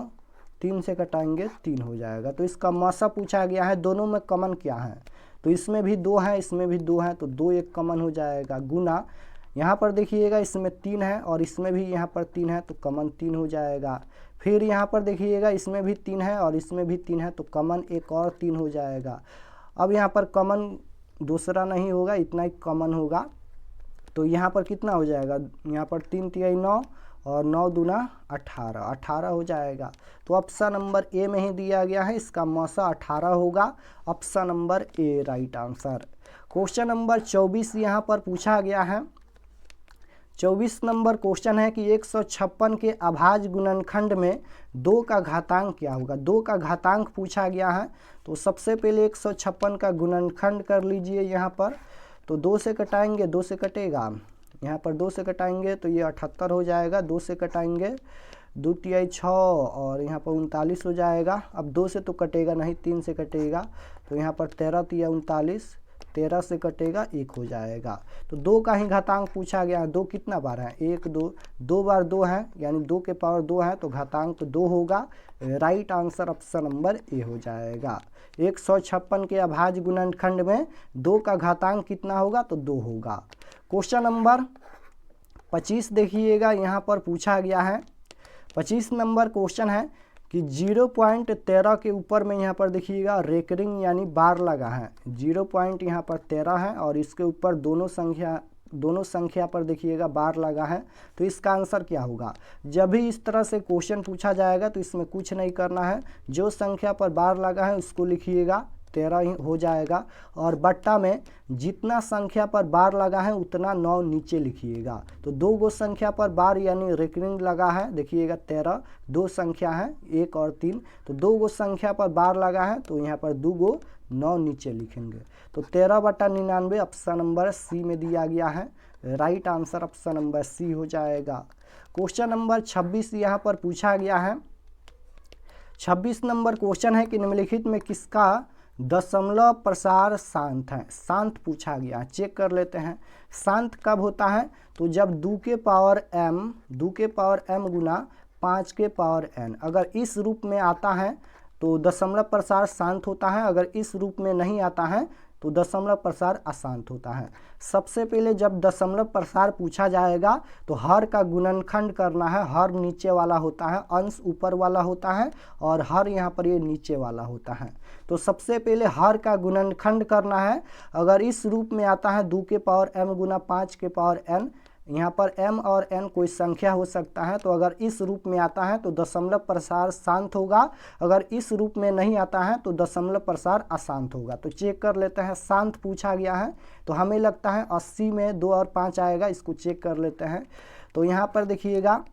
3 से कटाएंगे 3 हो जाएगा। तो इसका मौसा पूछा गया है, दोनों में कॉमन क्या है, तो इसमें भी 2 है, इसमें भी 2 है, तो 2 1 कॉमन हो जाएगा। गुना यहाँ पर देखिएगा इसमें 3 है और इसमें भी यहाँ पर 3 है, तो कॉमन 3 हो जाएगा। फिर यहाँ पर देखिएगा इसमें भी 3 है और इसमें भी 3 है, तो कॉमन एक और 3 हो जाएगा। अब यहाँ पर कॉमन दूसरा नहीं होगा, इतना ही कॉमन होगा, तो यहाँ पर कितना हो जाएगा, यहाँ पर 3 तिहाई 9 और 9 दूना 18, 18 हो जाएगा। तो ऑप्शन नंबर ए में ही दिया गया है, इसका मौसा 18 होगा। ऑप्शन नंबर ए राइट आंसर। क्वेश्चन नंबर 24 यहाँ पर पूछा गया है। 24 नंबर क्वेश्चन है कि 156 के अभाज्य गुणनखंड में 2 का घातांक क्या होगा। 2 का घातांक पूछा गया है, तो सबसे पहले 156 का गुणनखंड कर लीजिए यहाँ पर। तो 2 से कटाएंगे, 2 से कटेगा, यहाँ पर 2 से कटाएंगे तो ये 78 हो जाएगा। 2 से कटाएंगे 2 तिहाई 6 और यहाँ पर 39 हो जाएगा। अब 2 से तो कटेगा नहीं, 3 से कटेगा, तो यहाँ पर 13 तिहाई 39, 13 से कटेगा 1 हो जाएगा। तो 2 का ही घातांक पूछा गया है। 2 कितना बार है, 1 2, 2 बार 2 है, यानी 2 के पावर 2 है, तो घातांक तो 2 होगा। Right answer option number A हो जाएगा। 156 के अभाज्य गुणनखंड में 2 का घातांक कितना होगा, तो 2 होगा। क्वेश्चन नंबर 25 देखिएगा, यहाँ पर पूछा गया है। 25 नंबर क्वेश्चन है कि 0.13 के ऊपर में यहाँ पर देखिएगा रेकरिंग यानी बार लगा है। 0. यहाँ पर 13 है और इसके ऊपर दोनों संख्या पर देखिएगा बार लगा है, तो इसका आंसर क्या होगा। जब भी इस तरह से क्वेश्चन पूछा जाएगा तो इसमें कुछ नहीं करना है, जो संख्या पर बार लगा है उसको लिखिएगा, 13 ही हो जाएगा। और बट्टा में जितना संख्या पर बार लगा है उतना 9 नीचे लिखिएगा। तो 2 गो संख्या पर बार यानी रेकरिंग लगा है, देखिएगा 13, 2 संख्या है 1 और 3, तो 2 गो संख्या पर बार लगा है, तो यहाँ पर 2 गो 9 नीचे लिखेंगे। तो 13/99 ऑप्शन नंबर सी में दिया गया है। Right answer option number C हो जाएगा। क्वेश्चन नंबर 26 यहाँ पर पूछा गया है। 26 नंबर क्वेश्चन है कि निम्नलिखित में किसका दशमलव प्रसार शांत है। शांत पूछा गया, चेक कर लेते हैं। शांत कब होता है, तो जब 2 के पावर m गुना 5 के पावर n, अगर इस रूप में आता है तो दशमलव प्रसार शांत होता है, अगर इस रूप में नहीं आता है तो दशमलव प्रसार अशांत होता है। सबसे पहले जब दशमलव प्रसार पूछा जाएगा तो हर का गुणनखंड करना है। हर नीचे वाला होता है, अंश ऊपर वाला होता है और हर यहाँ पर ये नीचे वाला होता है। तो सबसे पहले हर का गुणनखंड करना है। अगर इस रूप में आता है 2 के पावर m गुना 5 के पावर n, यहाँ पर m और n कोई संख्या हो सकता है, तो अगर इस रूप में आता है तो दशमलव प्रसार शांत होगा, अगर इस रूप में नहीं आता है तो दशमलव प्रसार अशांत होगा। तो चेक कर लेते हैं, शांत पूछा गया है तो हमें लगता है 80 में 2 और 5 आएगा, इसको चेक कर लेते हैं। तो यहाँ पर देखिएगा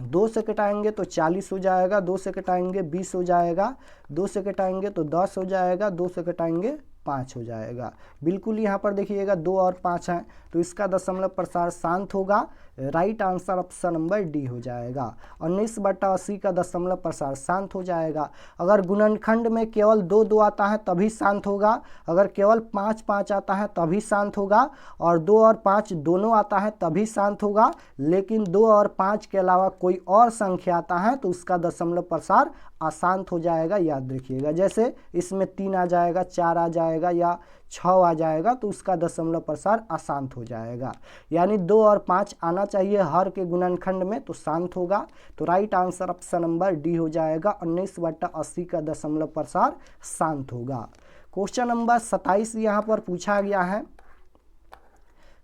2 से कटाएंगे तो 40 हो जाएगा, 2 से कटाएंगे 20 हो जाएगा, 2 से कटाएंगे तो 10 हो जाएगा, 2 से कटाएंगे 5 हो जाएगा। बिल्कुल यहाँ पर देखिएगा 2 और 5 हैं, तो इसका दशमलव प्रसार शांत होगा। Right answer option number D हो जाएगा। 19/80 का दशमलव प्रसार शांत हो जाएगा। अगर गुणनखंड में केवल 2 आता है तभी शांत होगा, अगर केवल 5 आता है तभी शांत होगा, और 2 और 5 दोनों आता है तभी शांत होगा। लेकिन 2 और 5 के अलावा कोई और संख्या आता है तो उसका दशमलव प्रसार अशांत हो जाएगा, याद रखिएगा। जैसे इसमें 3 आ जाएगा, 4 आ जाएगा या 6 आ जाएगा तो उसका दशमलव प्रसार अशांत हो जाएगा। यानी 2 और 5 आना चाहिए हर के गुणनखंड में तो शांत होगा। तो right answer option number D हो जाएगा। 19/80 का दशमलव प्रसार शांत होगा। क्वेश्चन नंबर 27 यहाँ पर पूछा गया है।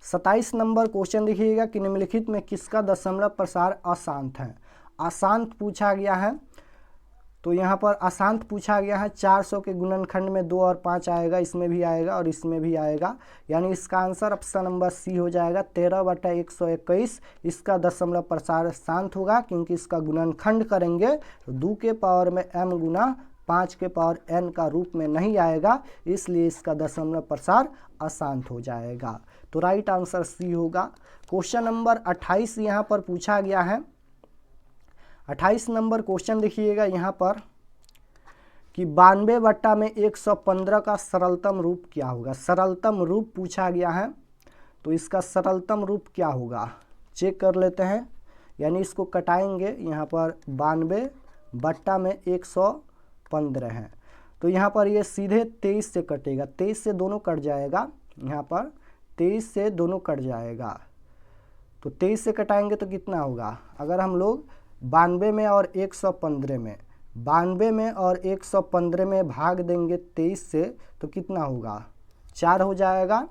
27 नंबर क्वेश्चन देखिएगा कि निम्नलिखित में किसका दशमलव प्रसार अशांत है। अशांत पूछा गया है, तो यहाँ पर अशांत पूछा गया है। 400 के गुणनखंड में 2 और 5 आएगा, इसमें भी आएगा और इसमें भी आएगा, यानी इसका आंसर ऑप्शन नंबर सी हो जाएगा। 13/121 इसका दशमलव प्रसार शांत होगा, क्योंकि इसका गुणनखंड करेंगे तो 2 के पावर में m गुना 5 के पावर n का रूप में नहीं आएगा, इसलिए इसका दशमलव प्रसार अशांत हो जाएगा। तो राइट आंसर सी होगा। क्वेश्चन नंबर 28 यहाँ पर पूछा गया है। 28 नंबर क्वेश्चन देखिएगा यहाँ पर कि 92 में 115 का सरलतम रूप क्या होगा। सरलतम रूप पूछा गया है, तो इसका सरलतम रूप क्या होगा चेक कर लेते हैं। यानी इसको कटाएंगे, यहाँ पर 92 में 115 है, तो यहाँ पर ये सीधे 23 से कटेगा, 23 से दोनों कट जाएगा, यहाँ पर 23 से दोनों कट जाएगा। तो 23 से कटाएंगे तो कितना होगा, अगर हम लोग 92 में और 115 में 92 में और 115 में भाग देंगे 23 से तो कितना होगा, 4 हो जाएगा।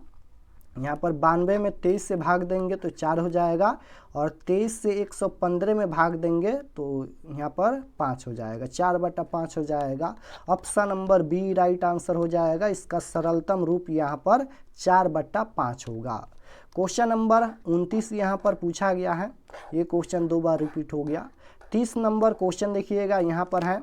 यहाँ पर 92 में 23 से भाग देंगे तो 4 हो जाएगा, और 23 से 115 में भाग देंगे तो यहाँ पर 5 हो जाएगा, 4/5 हो जाएगा। Option number B right answer हो जाएगा। इसका सरलतम रूप यहाँ पर 4/5 होगा। क्वेश्चन नंबर 29 यहाँ पर पूछा गया है। ये क्वेश्चन 2 बार रिपीट हो गया। 30 नंबर क्वेश्चन देखिएगा यहाँ पर है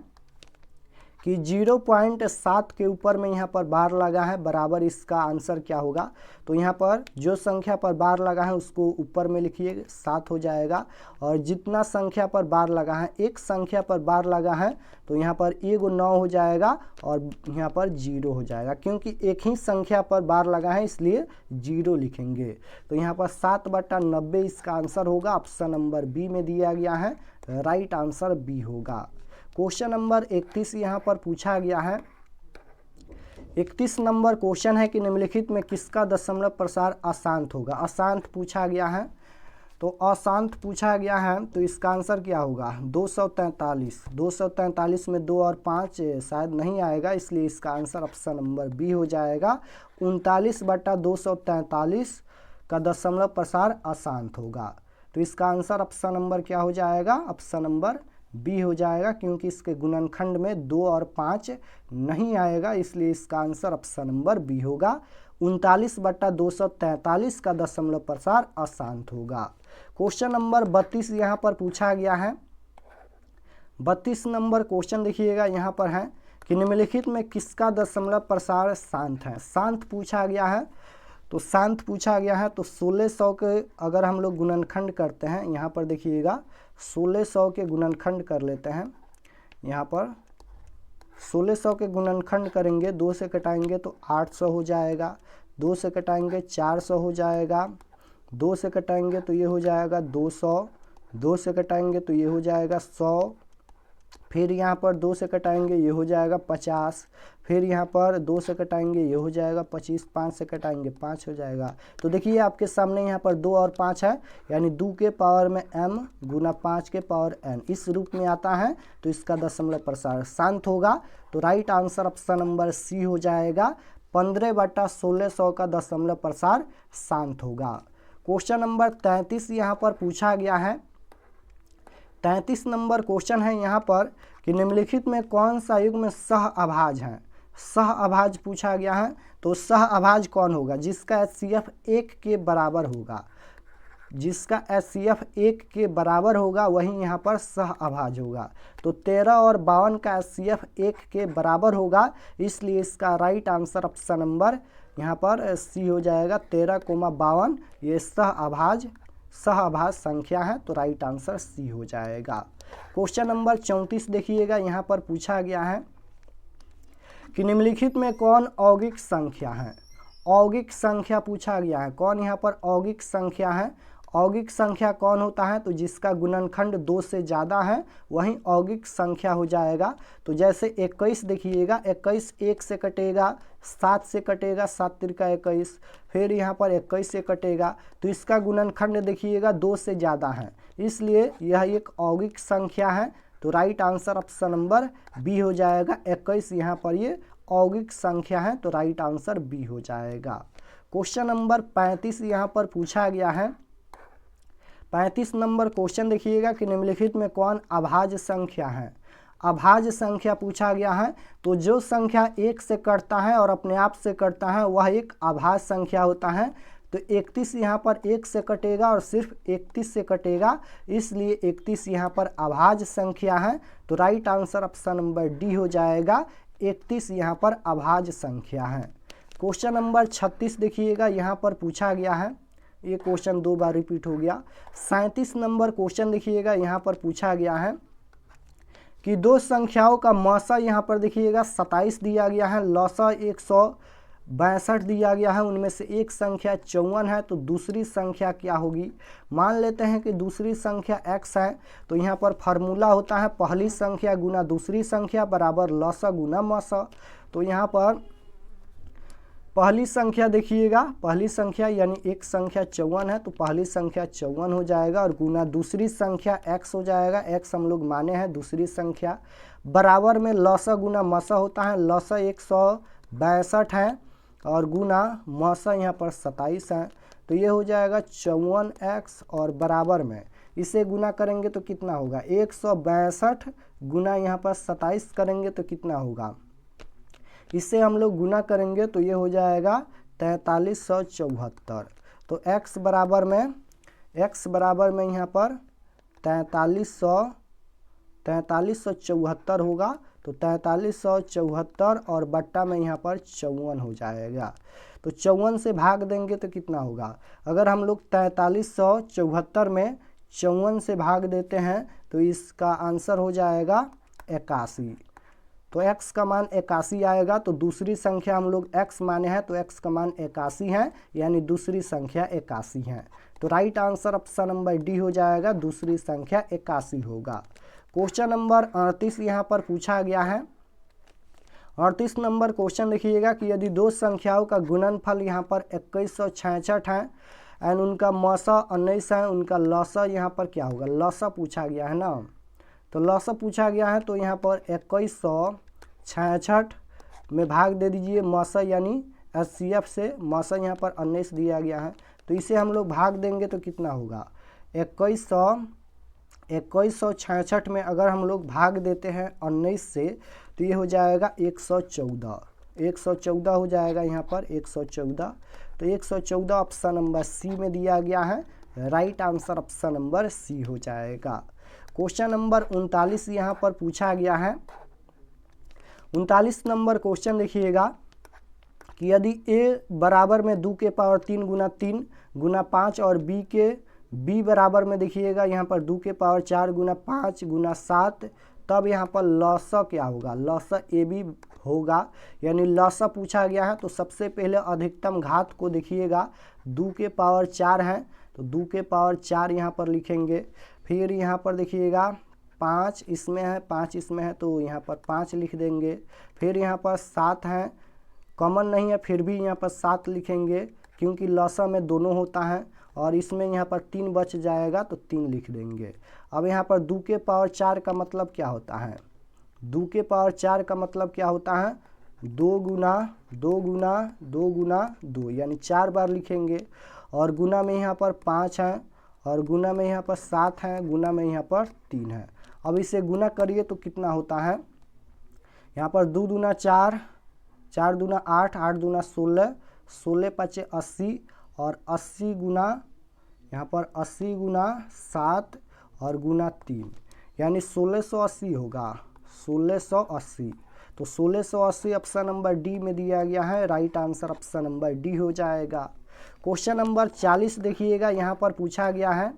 कि 0.7 के ऊपर में यहाँ पर बार लगा है, बराबर इसका आंसर क्या होगा। तो यहाँ पर जो संख्या पर बार लगा है उसको ऊपर में लिखिए, 7 हो जाएगा। और जितना संख्या पर बार लगा है, एक संख्या पर बार लगा है तो यहाँ पर 9 हो जाएगा और यहाँ पर 0 हो जाएगा, क्योंकि एक ही संख्या पर बार लगा है इसलिए 0 लिखेंगे। तो यहाँ पर 7/90 इसका आंसर होगा। ऑप्शन नंबर बी में दिया गया है, राइट आंसर बी होगा। क्वेश्चन नंबर 31 यहाँ पर पूछा गया है। 31 नंबर क्वेश्चन है कि निम्नलिखित में किसका दशमलव प्रसार अशांत होगा। अशांत पूछा गया है, तो अशांत पूछा गया है तो इसका आंसर क्या होगा, 243। 243 में 2 और 5 शायद नहीं आएगा, इसलिए इसका आंसर ऑप्शन नंबर बी हो जाएगा। 39/243 का दशमलव प्रसार अशांत होगा। तो इसका आंसर ऑप्शन नंबर क्या हो जाएगा, ऑप्शन नंबर बी हो जाएगा, क्योंकि इसके गुणनखंड में 2 और 5 नहीं आएगा, इसलिए इसका आंसर ऑप्शन नंबर बी होगा। 39/243 का दशमलव प्रसार अशांत होगा। क्वेश्चन नंबर 32 यहाँ पर पूछा गया है। 32 नंबर क्वेश्चन देखिएगा यहाँ पर है कि निम्नलिखित में किसका दशमलव प्रसार शांत है। शांत पूछा गया है, तो शांत पूछा गया है तो 1600 के अगर हम लोग गुणनखंड करते हैं, यहाँ पर देखिएगा 1600 के गुणनखंड कर लेते हैं। यहाँ पर 1600 के गुणनखंड करेंगे, 2 से कटाएंगे तो 800 हो जाएगा, 2 से कटाएंगे 400 हो जाएगा, 2 से कटाएंगे तो ये हो जाएगा 200, 2 से कटाएंगे तो ये हो जाएगा 100, फिर यहाँ पर 2 से कटाएंगे ये हो जाएगा 50, फिर यहाँ पर 2 से कटाएंगे ये हो जाएगा 25, 5 से कटाएंगे 5 हो जाएगा। तो देखिए आपके सामने यहाँ पर 2 और 5 है, यानी 2 के पावर में m गुना 5 के पावर n इस रूप में आता है, तो इसका दशमलव प्रसार शांत होगा। तो right answer option number C हो जाएगा। 15/1600 का दशमलव प्रसार शांत होगा। क्वेश्चन नंबर 33 यहाँ पर पूछा गया है। 33 नंबर क्वेश्चन है यहाँ पर कि निम्नलिखित में कौन सा युग्म सह अभाज्य है। सह अभाज्य पूछा गया है, तो सह अभाज्य कौन होगा? जिसका HCF 1 के बराबर होगा, जिसका HCF 1 के बराबर होगा वही यहाँ पर सह अभाज्य होगा। तो 13 और 52 का HCF 1 के बराबर होगा, इसलिए इसका राइट आंसर ऑप्शन नंबर यहाँ पर सी हो जाएगा। 13,52 ये सह अभाज्य संख्या है, तो राइट आंसर सी हो जाएगा। क्वेश्चन नंबर 34 देखिएगा, यहाँ पर पूछा गया है कि निम्नलिखित में कौन औगिक संख्या है। औगिक संख्या पूछा गया है, कौन यहाँ पर औगिक संख्या है? औगिक संख्या कौन होता है? तो जिसका गुणनखंड 2 से ज़्यादा है वही औगिक संख्या हो जाएगा। तो जैसे 21 देखिएगा, 21 1 से कटेगा, 7 से कटेगा, 7 तिरका 21, फिर यहाँ पर 21 से कटेगा, तो इसका गुणनखंड देखिएगा 2 से ज़्यादा है, इसलिए यह एक औगिक संख्या है। तो right answer option number B हो जाएगा। 21 यहाँ पर ये औगिक संख्या है, तो राइट आंसर बी हो जाएगा। क्वेश्चन नंबर 35 यहाँ पर पूछा गया है। 35 नंबर क्वेश्चन देखिएगा कि निम्नलिखित में कौन अभाज्य संख्या है। अभाज्य संख्या पूछा गया है, तो जो संख्या 1 से कटता है और अपने आप से कटता है वह एक अभाज्य संख्या होता है। तो 31 यहाँ पर 1 से कटेगा और सिर्फ 31 से कटेगा, इसलिए 31 यहाँ पर अभाज्य संख्या है। तो right answer option number D हो जाएगा। 31 यहाँ पर अभाज्य संख्या है। क्वेश्चन नंबर 36 देखिएगा, यहाँ पर पूछा गया है, ये क्वेश्चन 2 बार रिपीट हो गया। 37 नंबर क्वेश्चन देखिएगा, यहाँ पर पूछा गया है कि दो संख्याओं का मौसा यहाँ पर देखिएगा 27 दिया गया है, लौसा 162 दिया गया है, उनमें से एक संख्या 54 है, तो दूसरी संख्या क्या होगी? मान लेते हैं कि दूसरी संख्या x है, तो यहाँ पर फार्मूला होता है पहली संख्या गुना दूसरी संख्या बराबर लौसा गुना मौसा। तो यहाँ पर पहली संख्या देखिएगा, पहली संख्या यानी एक संख्या 54 है, तो पहली संख्या 54 हो जाएगा और गुना दूसरी संख्या x हो जाएगा, x हम लोग माने हैं दूसरी संख्या, बराबर में लौसा गुना मौसा होता है, लौसा 162 है और गुना मौसा यहाँ पर 27 है, तो ये हो जाएगा 54x और बराबर में इसे गुना करेंगे तो कितना होगा? 162 गुना यहाँ पर 27 करेंगे तो कितना होगा? इससे हम लोग गुना करेंगे तो ये हो जाएगा 4374। तो x बराबर में यहाँ पर 4374 होगा, तो 4374 और बट्टा में यहाँ पर 54 हो जाएगा। तो 54 से भाग देंगे तो कितना होगा? अगर हम लोग 4374 में 54 से भाग देते हैं तो इसका आंसर हो जाएगा 81। तो x का मान 81 आएगा, तो दूसरी संख्या हम लोग x माने हैं, तो x का मान 81 है, यानी दूसरी संख्या 81 है। तो right answer option number D हो जाएगा, दूसरी संख्या 81 होगा। क्वेश्चन नंबर 38 यहाँ पर पूछा गया है। 38 नंबर क्वेश्चन देखिएगा कि यदि दो संख्याओं का गुणनफल यहाँ पर 2166 है एंड उनका मौसा 19 है, उनका लौसा यहाँ पर क्या होगा? लौसा पूछा गया है ना, तो लौसा पूछा गया है, तो यहाँ पर 2166 में भाग दे दीजिए मौसा यानी HCF से, मौसा यहाँ पर 19 दिया गया है, तो इसे हम लोग भाग देंगे तो कितना होगा? 2166 में अगर हम लोग भाग देते हैं 19 से तो ये हो जाएगा 114 हो जाएगा यहाँ पर 114। तो 114 ऑप्शन नंबर सी में दिया गया है, right answer option number C हो जाएगा। क्वेश्चन नंबर 39 यहाँ पर पूछा गया है। 39 नंबर क्वेश्चन देखिएगा कि यदि a बराबर में 2 के पावर 3 गुना 3 गुना 5 और b बराबर में देखिएगा यहाँ पर 2 के पावर 4 गुना 5 गुना 7, तब यहाँ पर लौसा क्या होगा? लौसा ab होगा, यानी लौसा पूछा गया है। तो सबसे पहले अधिकतम घात को देखिएगा, 2 के पावर 4 है तो 2 के पावर 4 यहाँ पर लिखेंगे, फिर यहाँ पर देखिएगा 5 इसमें है 5 इसमें है तो यहाँ पर 5 लिख देंगे, फिर यहाँ पर 7 है, कॉमन नहीं है फिर भी यहाँ पर 7 लिखेंगे क्योंकि लौसा में दोनों होता है, और इसमें यहाँ पर 3 बच जाएगा तो 3 लिख देंगे। अब यहाँ पर 2 के पावर 4 का मतलब क्या होता है? 2 के पावर 4 का मतलब क्या होता है? 2 गुना 2 गुना 2 गुना 2 यानी 4 बार लिखेंगे, और गुना में यहाँ पर 5 है, और गुना में यहाँ पर 7 है, गुना में यहाँ पर 3 है। अब इसे गुना करिए तो कितना होता है, यहाँ पर 2 दूना 4, 4 दूना 8, 8 दूना 16, 16 पचे 80, और 80 गुना यहाँ पर 80 गुना 7 और गुना 3, यानी 1680 होगा, 1680। तो 1680 ऑप्शन नंबर डी में दिया गया है, right answer option number D हो जाएगा। क्वेश्चन नंबर 40 देखिएगा, यहाँ पर पूछा गया है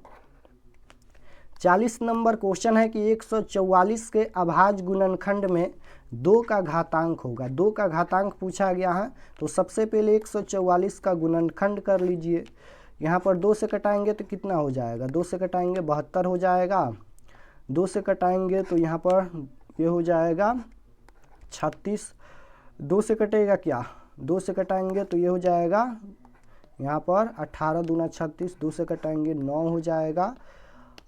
40 नंबर क्वेश्चन है कि 144 के अभाज्य गुणनखंड में 2 का घातांक होगा। 2 का घातांक पूछा गया है, तो सबसे पहले 144 का गुणनखंड कर लीजिए। यहाँ पर 2 से कटाएंगे तो कितना हो जाएगा, 2 से कटाएंगे 72 हो जाएगा, 2 से कटाएंगे तो यहाँ पर ये हो जाएगा 36, 2 से कटेगा क्या, 2 से कटाएंगे तो ये हो जाएगा यहाँ पर 18 दूना 36, 2 से कटाएंगे 9 हो जाएगा।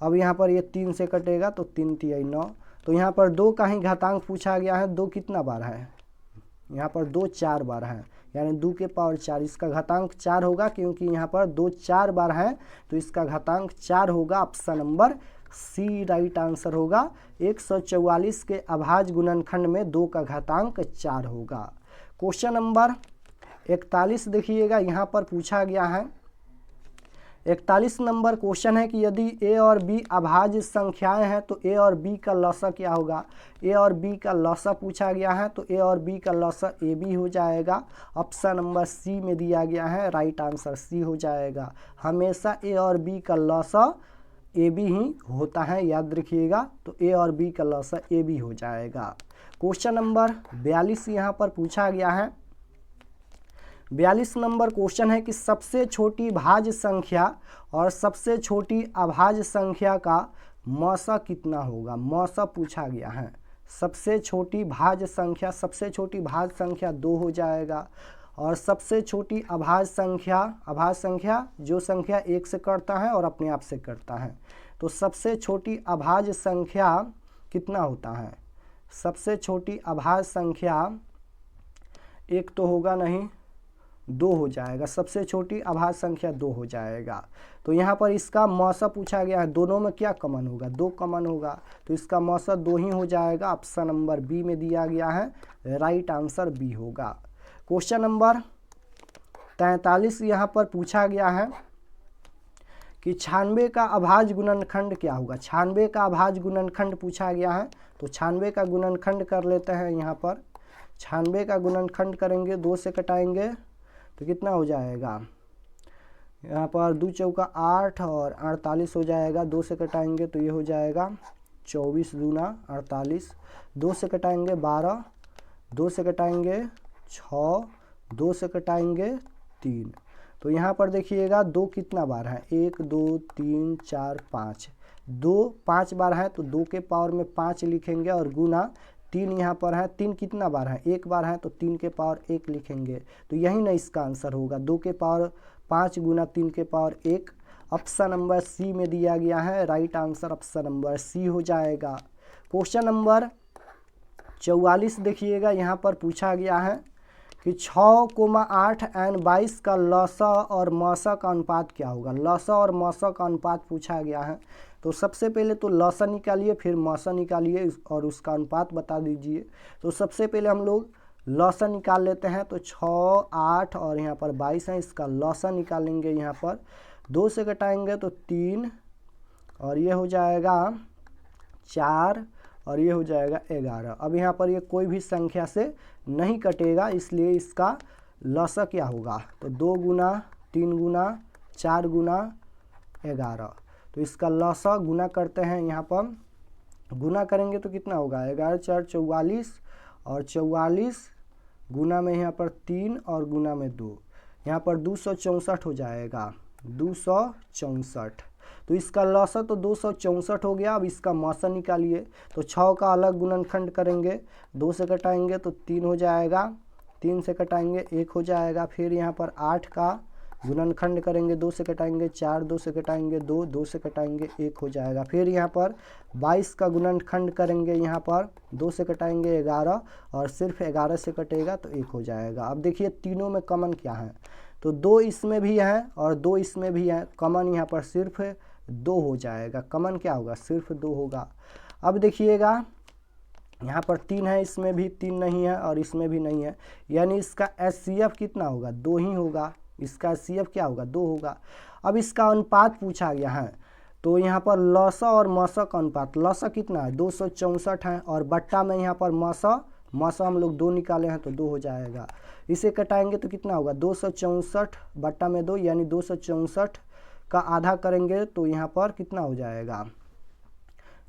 अब यहाँ पर ये 3 से कटेगा तो 3 तिहाई 9। तो यहाँ पर 2 का ही घातांक पूछा गया है, 2 कितना बार है, यहाँ पर 2 4 बार है, यानी 2 के पावर 4, इसका घातांक 4 होगा, क्योंकि यहाँ पर 2 4 बार है तो इसका घातांक 4 होगा। Option number C right answer होगा। 144 के अभाज्य गुणनखंड में 2 का घातांक 4 होगा। क्वेश्चन नंबर 41 देखिएगा, यहाँ पर पूछा गया है 41 नंबर क्वेश्चन है कि यदि ए और बी अभाज्य संख्याएं हैं तो ए और बी का लसा क्या होगा। ए और बी का लसा पूछा गया है, तो ए और बी का लसा ए बी हो जाएगा। ऑप्शन नंबर सी में दिया गया है, राइट आंसर सी हो जाएगा। हमेशा ए और बी का लसा ए बी ही होता है, याद रखिएगा। तो ए और बी का लसा ए बी हो जाएगा। क्वेश्चन नंबर 42 यहाँ पर पूछा गया है 42 नंबर क्वेश्चन है कि सबसे छोटी भाज्य संख्या और सबसे छोटी अभाज्य संख्या का मौसा कितना होगा। मौसा पूछा गया है। सबसे छोटी भाज्य संख्या, सबसे छोटी भाज्य संख्या 2 हो जाएगा, और सबसे छोटी अभाज्य संख्या जो संख्या 1 से कटता है और अपने आप से कटता है। तो सबसे छोटी अभाज्य संख्या कितना होता है, सबसे छोटी अभाज्य संख्या 1 तो होगा नहीं, 2 हो जाएगा। सबसे छोटी अभाज्य संख्या 2 हो जाएगा। तो यहाँ पर इसका मौसा पूछा गया है, दोनों में क्या कॉमन होगा, 2 कॉमन होगा, तो इसका मौसा 2 ही हो जाएगा। ऑप्शन नंबर बी में दिया गया है, राइट आंसर बी होगा। क्वेश्चन नंबर 43 यहाँ पर पूछा गया है कि 96 का अभाज्य गुणनखंड क्या होगा। 96 का अभाज्य गुणनखंड पूछा गया है, तो 96 का गुणनखंड कर लेते हैं। यहाँ पर 96 का गुणनखंड करेंगे, 2 से कटाएंगे तो कितना हो जाएगा, यहाँ पर 2 चौका 8 और 48 हो जाएगा। 2 से कटाएंगे तो ये हो जाएगा 24 दूना 48, 2 से कटाएंगे 12, 2 से कटाएंगे 6, 2 से कटाएंगे 3। तो यहाँ पर देखिएगा 2 कितना बार है, 1 2 3 4 5, 2 5 बार है तो 2 के पावर में 5 लिखेंगे, और गुना 3 यहाँ पर है, 3 कितना बार है, 1 बार है तो 3 के पावर 1 लिखेंगे। तो यही ना इसका आंसर होगा, 2 के पावर 5 गुना 3 के पावर 1। ऑप्शन नंबर सी में दिया गया है, right answer option number C हो जाएगा। क्वेश्चन नंबर 44 देखिएगा, यहाँ पर पूछा गया है कि 6,8 एंड 22 का लसा और मौसा का अनुपात क्या होगा। लसा और मौसा का अनुपात पूछा गया है, तो सबसे पहले तो लसा निकालिए, फिर मौसा निकालिए और उसका अनुपात बता दीजिए। तो सबसे पहले हम लोग लसा निकाल लेते हैं, तो 6, 8 और यहाँ पर 22 है, इसका लसा निकालेंगे। यहाँ पर 2 से घटाएंगे तो 3, और ये हो जाएगा 4, और ये हो जाएगा 11। अब यहाँ पर ये कोई भी संख्या से नहीं कटेगा, इसलिए इसका लसा क्या होगा, तो 2 गुना 3 गुना 4 गुना 11। तो इसका लसा गुना करते हैं, यहाँ पर गुना करेंगे तो कितना होगा, 11 4 44, और 44 गुना में यहाँ पर 3 और गुना में 2, यहाँ पर 264 हो जाएगा, 264। तो इसका लसा तो 264 हो गया। अब इसका मौसा निकालिए, तो 6 का अलग गुणनखंड करेंगे, 2 से घटाएंगे तो 3 हो जाएगा, 3 से घटाएंगे 1 हो जाएगा। फिर यहाँ पर 8 का गुणनखंड करेंगे, 2 से घटाएंगे 4, 2 से घटाएंगे 2, 2 से घटाएंगे 1 हो जाएगा। फिर यहाँ पर 22 का गुणनखंड करेंगे, यहाँ पर 2 से घटाएंगे 11, और सिर्फ 11 से कटेगा तो 1 हो जाएगा। अब देखिए तीनों में कॉमन क्या है, तो 2 इसमें भी है और 2 इसमें भी है, कॉमन यहाँ पर सिर्फ 2 हो जाएगा। कॉमन क्या होगा, सिर्फ 2 होगा। अब देखिएगा यहाँ पर 3 है, इसमें भी 3 नहीं है और इसमें भी नहीं है, यानी इसका HCF कितना होगा, 2 ही होगा। इसका HCF क्या होगा, 2 होगा। अब इसका अनुपात पूछा गया है, तो यहाँ पर लसा और मसा का अनुपात, लसा कितना है 264 है और बट्टा में यहाँ पर मसा हम लोग 2 निकाले हैं तो 2 हो जाएगा। इसे कटाएंगे तो कितना होगा 264 बट्टा में 2, यानी 264 का आधा करेंगे तो यहाँ पर कितना हो जाएगा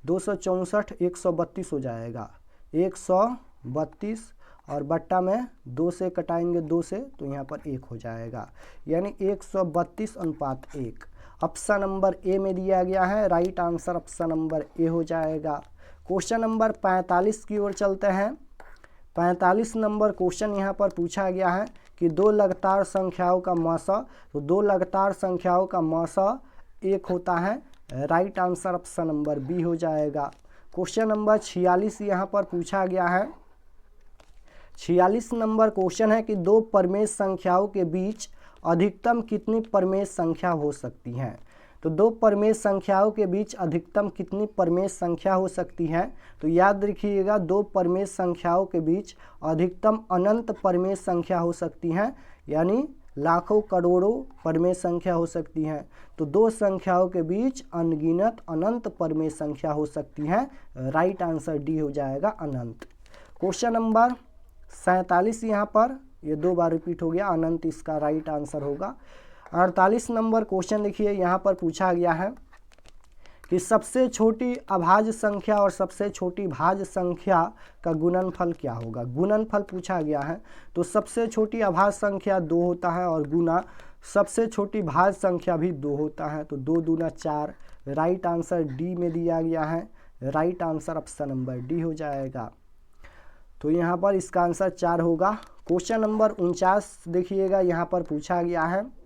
264 132 हो जाएगा, 132 और बट्टा में 2 से कटाएंगे 2 से तो यहाँ पर 1 हो जाएगा, यानी 132:1। ऑप्शन नंबर ए में दिया गया है, right answer option number A हो जाएगा। क्वेश्चन नंबर 45 की ओर चलते हैं। 45 नंबर क्वेश्चन यहाँ पर पूछा गया है कि 2 लगातार संख्याओं का मौसा, तो 2 लगातार संख्याओं का मौसा 1 होता है, right answer option number B हो जाएगा। क्वेश्चन नंबर 46 यहाँ पर पूछा गया है। 46 नंबर क्वेश्चन है कि 2 परमेश संख्याओं के बीच अधिकतम कितनी परमेश संख्या हो सकती है। तो 2 परमेश संख्याओं के बीच अधिकतम कितनी परमेश संख्या हो सकती है, तो याद रखिएगा 2 परमेश संख्याओं के बीच अधिकतम अनंत परमेश संख्या हो सकती है, यानी लाखों करोड़ों परमेश संख्या हो सकती है। तो 2 संख्याओं के बीच अनगिनत अनंत परमेश संख्या हो सकती है, राइट आंसर डी हो जाएगा अनंत। क्वेश्चन नंबर 47 यहाँ पर ये 2 बार रिपीट हो गया, अनंत इसका राइट आंसर होगा। 48 नंबर क्वेश्चन देखिए यहाँ पर पूछा गया है कि सबसे छोटी अभाज्य संख्या और सबसे छोटी भाज्य संख्या का गुणनफल क्या होगा। गुणनफल पूछा गया है, तो सबसे छोटी अभाज्य संख्या 2 होता है और गुना सबसे छोटी भाज्य संख्या भी 2 होता है, तो 2 दूना 4, राइट आंसर डी में दिया गया है, right answer option number D हो जाएगा। तो यहाँ पर इसका आंसर 4 होगा। क्वेश्चन नंबर 49 देखिएगा यहाँ पर पूछा गया है।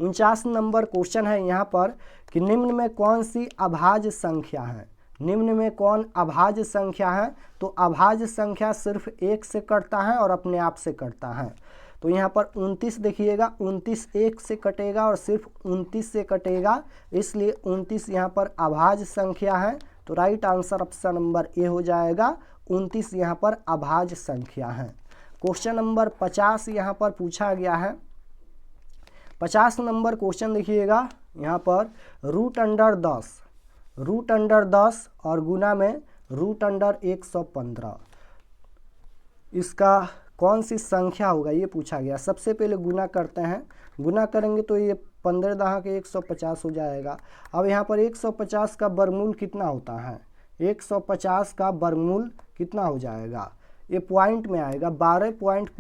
49 नंबर क्वेश्चन है यहाँ पर कि निम्न में कौन सी अभाज्य संख्या है। निम्न में कौन अभाज्य संख्या है, तो अभाज्य संख्या सिर्फ 1 से कटता है और अपने आप से कटता है। तो यहाँ पर 29 देखिएगा, 29 1 से कटेगा और सिर्फ 29 से कटेगा, इसलिए 29 यहाँ पर अभाज्य संख्या है, तो right answer option number A हो जाएगा। 29 यहाँ पर अभाज्य संख्या है। क्वेश्चन नंबर 50 यहाँ पर पूछा गया है। 50 नंबर क्वेश्चन देखिएगा यहाँ पर √10 और गुना में √115, इसका कौन सी संख्या होगा ये पूछा गया। सबसे पहले गुना करते हैं, गुना करेंगे तो ये 15 दहा के 150 हो जाएगा। अब यहाँ पर 150 का वर्गमूल कितना होता है, 150 का वर्गमूल कितना हो जाएगा, ये पॉइंट में आएगा, 12 पॉइंट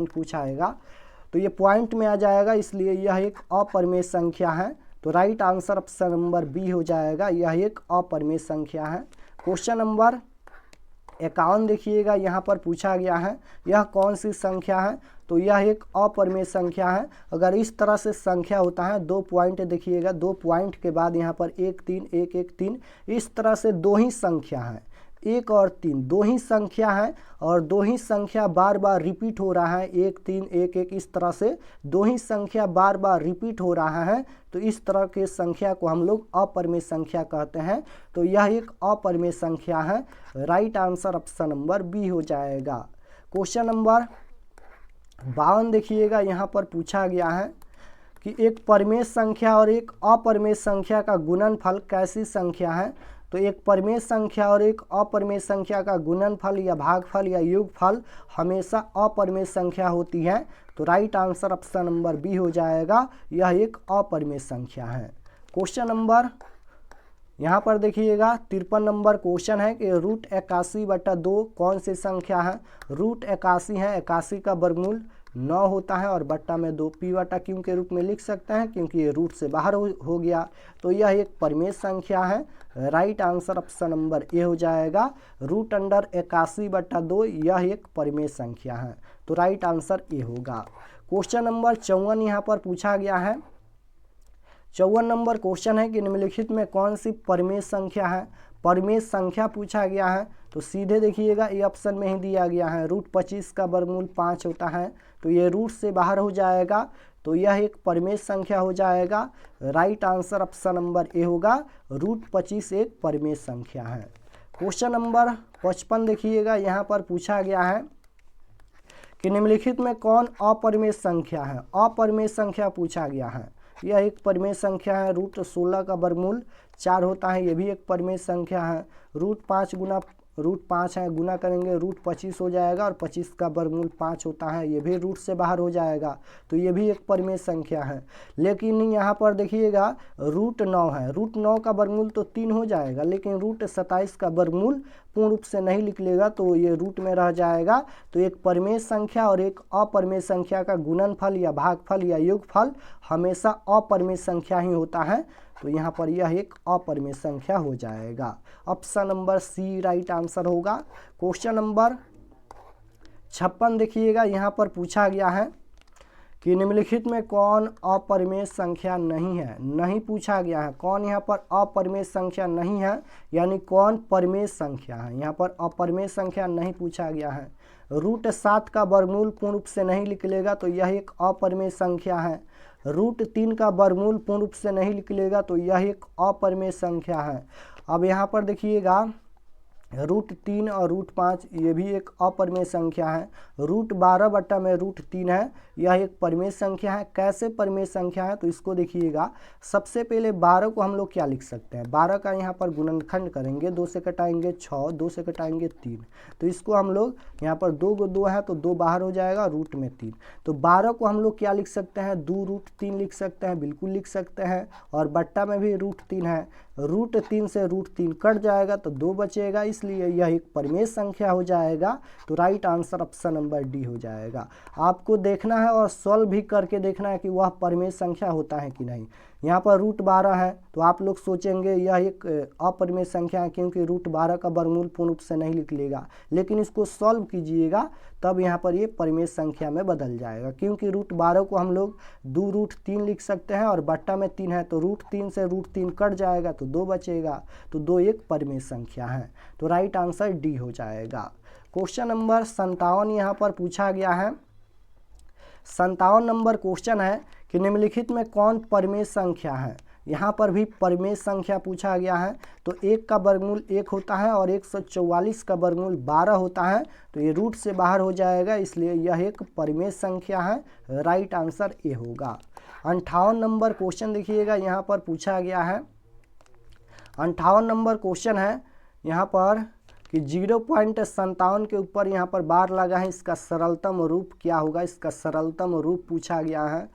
पूछाएगा, तो ये पॉइंट में आ जाएगा, इसलिए यह एक अपरिमेय संख्या है, तो right answer option number B हो जाएगा, यह एक अपरिमेय संख्या है। क्वेश्चन नंबर 51 देखिएगा यहाँ पर पूछा गया है, यह कौन सी संख्या है, तो यह एक अपरिमेय संख्या है। अगर इस तरह से संख्या होता है, 2 पॉइंट देखिएगा, 2 पॉइंट के बाद यहाँ पर 1 3 1 1 3, इस तरह से 2 ही संख्या है, 1 और 3 2 ही संख्या है और 2 ही संख्या बार बार रिपीट हो रहा है, 1 3 1 1, इस तरह से 2 ही संख्या बार बार रिपीट हो रहा है, तो इस तरह के संख्या को हम लोग अपरिमेय संख्या कहते हैं, तो यह एक अपरिमेय संख्या है, right answer option number B हो जाएगा। क्वेश्चन नंबर 52 देखिएगा यहाँ पर पूछा गया है कि एक परिमेय संख्या और एक अपरिमेय संख्या का गुणनफल कैसी संख्या है। तो एक परिमेय संख्या और एक अपरिमेय संख्या का गुणनफल या भागफल या योगफल हमेशा अपरिमेय संख्या होती है, तो right answer option number B हो जाएगा, यह एक अपरिमेय संख्या है। क्वेश्चन नंबर यहाँ पर देखिएगा 53 नंबर क्वेश्चन है कि √81/2 कौन सी संख्या है। √81 है, 81 का वर्गमूल 9 होता है और बट्टा में 2, p/q के रूप में लिख सकते हैं क्योंकि ये रूट से बाहर हो गया, तो यह एक परिमेय संख्या है, right answer option number A हो जाएगा। √81/2 यह एक परिमेय संख्या है, तो राइट आंसर ए होगा। क्वेश्चन नंबर 54 यहाँ पर पूछा गया है। 54 नंबर क्वेश्चन है कि निम्नलिखित में कौन सी परिमेय संख्या है। परिमेय संख्या पूछा गया है, तो सीधे देखिएगा ये ऑप्शन में ही दिया गया है, √25 का वर्गमूल 5 होता है, तो ये रूट से बाहर हो जाएगा, तो यह एक परिमेय संख्या हो जाएगा। राइट आंसर ऑप्शन नंबर ए होगा, √25 एक परिमेय संख्या है। क्वेश्चन नंबर 55 देखिएगा, यहाँ पर पूछा गया है कि निम्नलिखित में कौन अपरिमेय संख्या है। अपरिमेय संख्या पूछा गया है, यह एक परिमेय संख्या है। √16 का वर्गमूल 4 होता है, यह भी एक परिमेय संख्या है। √5 गुना √5 है, गुना करेंगे √25 हो जाएगा, और 25 का वर्गमूल 5 होता है, ये भी रूट से बाहर हो जाएगा, तो ये भी एक परिमेय संख्या है। लेकिन यहाँ पर देखिएगा √9 है, √9 का वर्गमूल तो 3 हो जाएगा, लेकिन √27 का वर्गमूल पूर्ण रूप से नहीं निकलेगा, तो ये रूट में रह जाएगा। तो एक परिमेय संख्या और एक अपरिमेय संख्या का गुणनफल या भागफल या योगफल हमेशा अपरिमेय संख्या ही होता है, तो यहाँ पर यह एक अपरिमेय संख्या हो जाएगा। Option number C right answer होगा। क्वेश्चन नंबर 56 देखिएगा, यहाँ पर पूछा गया है कि निम्नलिखित में कौन अपरिमेय संख्या नहीं है। नहीं पूछा गया है, कौन यहाँ पर अपरिमेय संख्या नहीं है, यानी कौन परिमेय संख्या है। यहाँ पर अपरिमेय संख्या नहीं पूछा गया है। √7 का वर्गमूल पूर्ण रूप से नहीं निकलेगा, तो यह एक अपरिमेय संख्या है। √3 का वर्गमूल पूर्ण रूप से नहीं निकलेगा, तो यह एक अपरिमेय संख्या है। अब यहाँ पर देखिएगा √3 और √5 ये भी एक अपरिमेय संख्या है। √12/√3 है, यह एक परिमेय संख्या है। कैसे परिमेय संख्या है, तो इसको देखिएगा, सबसे पहले 12 को हम लोग क्या लिख सकते हैं, 12 का यहाँ पर गुणनखंड करेंगे, 2 से कटाएंगे 6, 2 से कटाएंगे 3, तो इसको हम लोग यहाँ पर 2 को 2 है तो 2 बाहर हो जाएगा, रूट में 3, तो 12 को हम लोग क्या लिख सकते हैं, 2√3 लिख सकते हैं, बिल्कुल लिख सकते हैं। और बट्टा में भी √3 है, √3 से √3 कट जाएगा तो 2 बचेगा, इसलिए यह एक परिमेय संख्या हो जाएगा। तो right answer option number D हो जाएगा। आपको देखना है और सॉल्व भी करके देखना है कि वह परिमेय संख्या होता है कि नहीं। यहाँ पर √12 है, तो आप लोग सोचेंगे यह एक अपरिमेय संख्या है, क्योंकि √12 का वर्गमूल पूर्ण रूप से नहीं निकलेगा, लेकिन इसको सॉल्व कीजिएगा तब यहाँ पर ये परिमेय संख्या में बदल जाएगा, क्योंकि √12 को हम लोग 2√3 लिख सकते हैं, और बट्टा में 3 है तो √3 से √3 कट जाएगा तो 2 बचेगा, तो 2 एक परिमेय संख्या है, तो राइट आंसर डी हो जाएगा। क्वेश्चन नंबर 57 यहाँ पर पूछा गया है। 57 नंबर क्वेश्चन है कि निम्नलिखित में कौन परिमेय संख्या है। यहाँ पर भी परिमेय संख्या पूछा गया है, तो 1 का वर्गमूल 1 होता है और 144 का वर्गमूल 12 होता है, तो ये रूट से बाहर हो जाएगा, इसलिए यह एक परिमेय संख्या है। राइट आंसर ए होगा। 58 नंबर क्वेश्चन देखिएगा, यहाँ पर पूछा गया है। 58 नंबर क्वेश्चन है यहाँ पर कि 0.57 के ऊपर यहाँ पर बार लगा है, इसका सरलतम रूप क्या होगा। इसका सरलतम रूप पूछा गया है,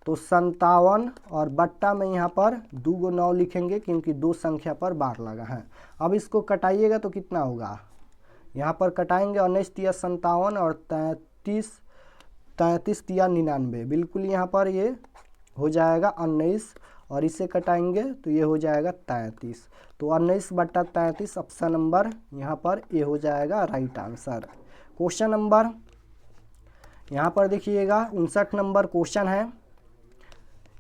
तो 57 और बट्टा में यहाँ पर 2 को 9 लिखेंगे, क्योंकि 2 संख्या पर बार लगा है। अब इसको कटाइएगा तो कितना होगा, यहाँ पर कटाएंगे 19 तिया 57 और 33 तिया 99, बिल्कुल यहाँ पर ये हो जाएगा 19, और इसे कटाएंगे तो ये हो जाएगा 33, तो 19/33 ऑप्शन नंबर यहाँ पर ए हो जाएगा राइट आंसर। क्वेश्चन नंबर यहाँ पर देखिएगा 59 नंबर क्वेश्चन है।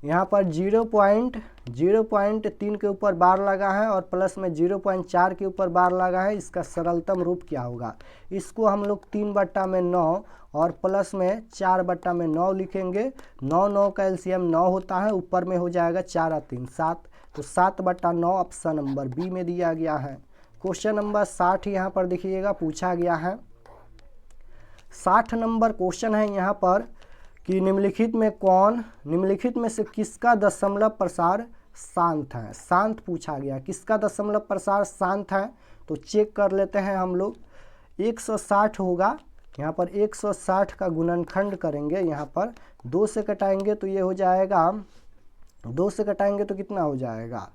यहाँ पर 0.3 के ऊपर बार लगा है और प्लस में 0.4 के ऊपर बार लगा है, इसका सरलतम रूप क्या होगा। इसको हम लोग 3/9 और प्लस में 4/9 लिखेंगे। 9 का एलसीएम 9 होता है, ऊपर में हो जाएगा 4 और 3 7, तो 7/9 ऑप्शन नंबर बी में दिया गया है। क्वेश्चन नंबर 60 यहाँ पर देखिएगा पूछा गया है। 60 नंबर क्वेश्चन है यहाँ पर कि निम्नलिखित में से किसका दशमलव प्रसार शांत है। शांत पूछा गया, किसका दशमलव प्रसार शांत है, तो चेक कर लेते हैं हम लोग। 160 होगा, यहाँ पर 160 का गुणनखंड करेंगे, यहाँ पर 2 से कटाएंगे तो ये हो जाएगा, 2 से कटाएंगे तो कितना हो जाएगा,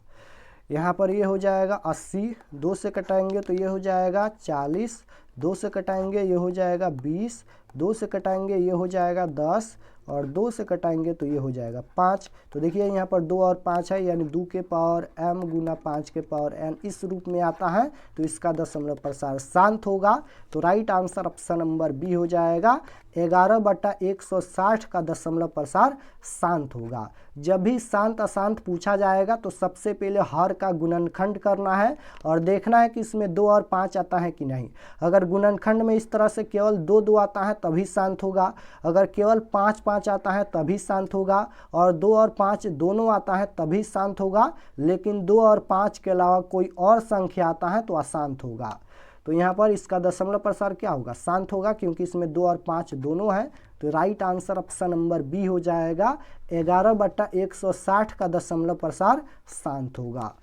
यहाँ पर ये हो जाएगा 80, 2 से कटाएंगे तो ये हो जाएगा 40, 2 से कटाएंगे ये हो जाएगा 20, 2 से कटाएंगे ये हो जाएगा 10, और 2 से कटाएंगे तो ये हो जाएगा 5। तो देखिए यहाँ पर 2 और 5 है, यानी 2 के पावर m गुना 5 के पावर n इस रूप में आता है, तो इसका दशमलव प्रसार शांत होगा। तो right answer option number B हो जाएगा, 11/160 का दशमलव प्रसार शांत होगा। जब भी शांत अशांत पूछा जाएगा तो सबसे पहले हर का गुणनखंड करना है और देखना है कि इसमें 2 और 5 आता है कि नहीं। अगर गुणनखंड में इस तरह से केवल 2 आता है तभी शांत होगा, अगर केवल 5 आता है तभी शांत होगा, और 2 और 5 दोनों आता है तभी शांत होगा। लेकिन 2 और 5 के अलावा कोई और संख्या आता है तो अशांत होगा। तो यहाँ पर इसका दशमलव प्रसार क्या होगा, शांत होगा, क्योंकि इसमें 2 और 5 दोनों हैं। तो right answer option number B हो जाएगा, 11/160 का दशमलव प्रसार शांत होगा।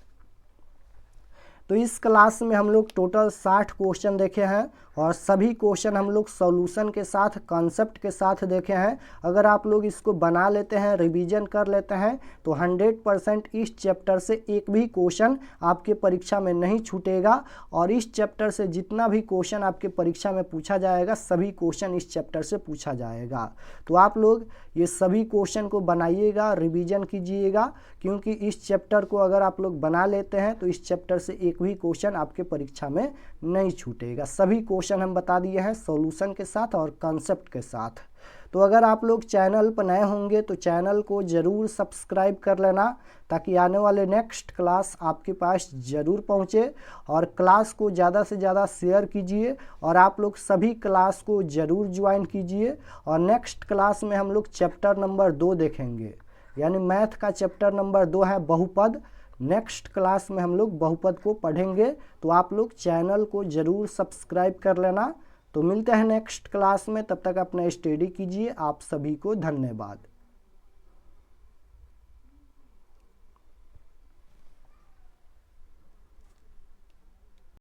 तो इस क्लास में हम लोग टोटल 60 क्वेश्चन देखे हैं और सभी क्वेश्चन हम लोग सॉल्यूशन के साथ, कॉन्सेप्ट के साथ देखे हैं। अगर आप लोग इसको बना लेते हैं, रिवीजन कर लेते हैं, तो 100% इस चैप्टर से एक भी क्वेश्चन आपके परीक्षा में नहीं छूटेगा। और इस चैप्टर से जितना भी क्वेश्चन आपके परीक्षा में पूछा जाएगा, सभी क्वेश्चन इस चैप्टर से पूछा जाएगा। तो आप लोग ये सभी क्वेश्चन को बनाइएगा, रिवीजन कीजिएगा, क्योंकि इस चैप्टर को अगर आप लोग बना लेते हैं तो इस चैप्टर से एक भी क्वेश्चन आपके परीक्षा में नहीं छूटेगा। सभी क्वेश्चन हम बता दिए हैं सॉल्यूशन के साथ और कॉन्सेप्ट के साथ। तो अगर आप लोग चैनल पर नए होंगे तो चैनल को ज़रूर सब्सक्राइब कर लेना, ताकि आने वाले नेक्स्ट क्लास आपके पास ज़रूर पहुँचे। और क्लास को ज़्यादा से ज़्यादा शेयर कीजिए और आप लोग सभी क्लास को ज़रूर ज्वाइन कीजिए। और नेक्स्ट क्लास में हम लोग चैप्टर नंबर 2 देखेंगे, यानी मैथ का चैप्टर नंबर 2 है बहुपद। नेक्स्ट क्लास में हम लोग बहुपद को पढ़ेंगे, तो आप लोग चैनल को ज़रूर सब्सक्राइब कर लेना। तो मिलते हैं नेक्स्ट क्लास में, तब तक अपना स्टडी कीजिए। आप सभी को धन्यवाद।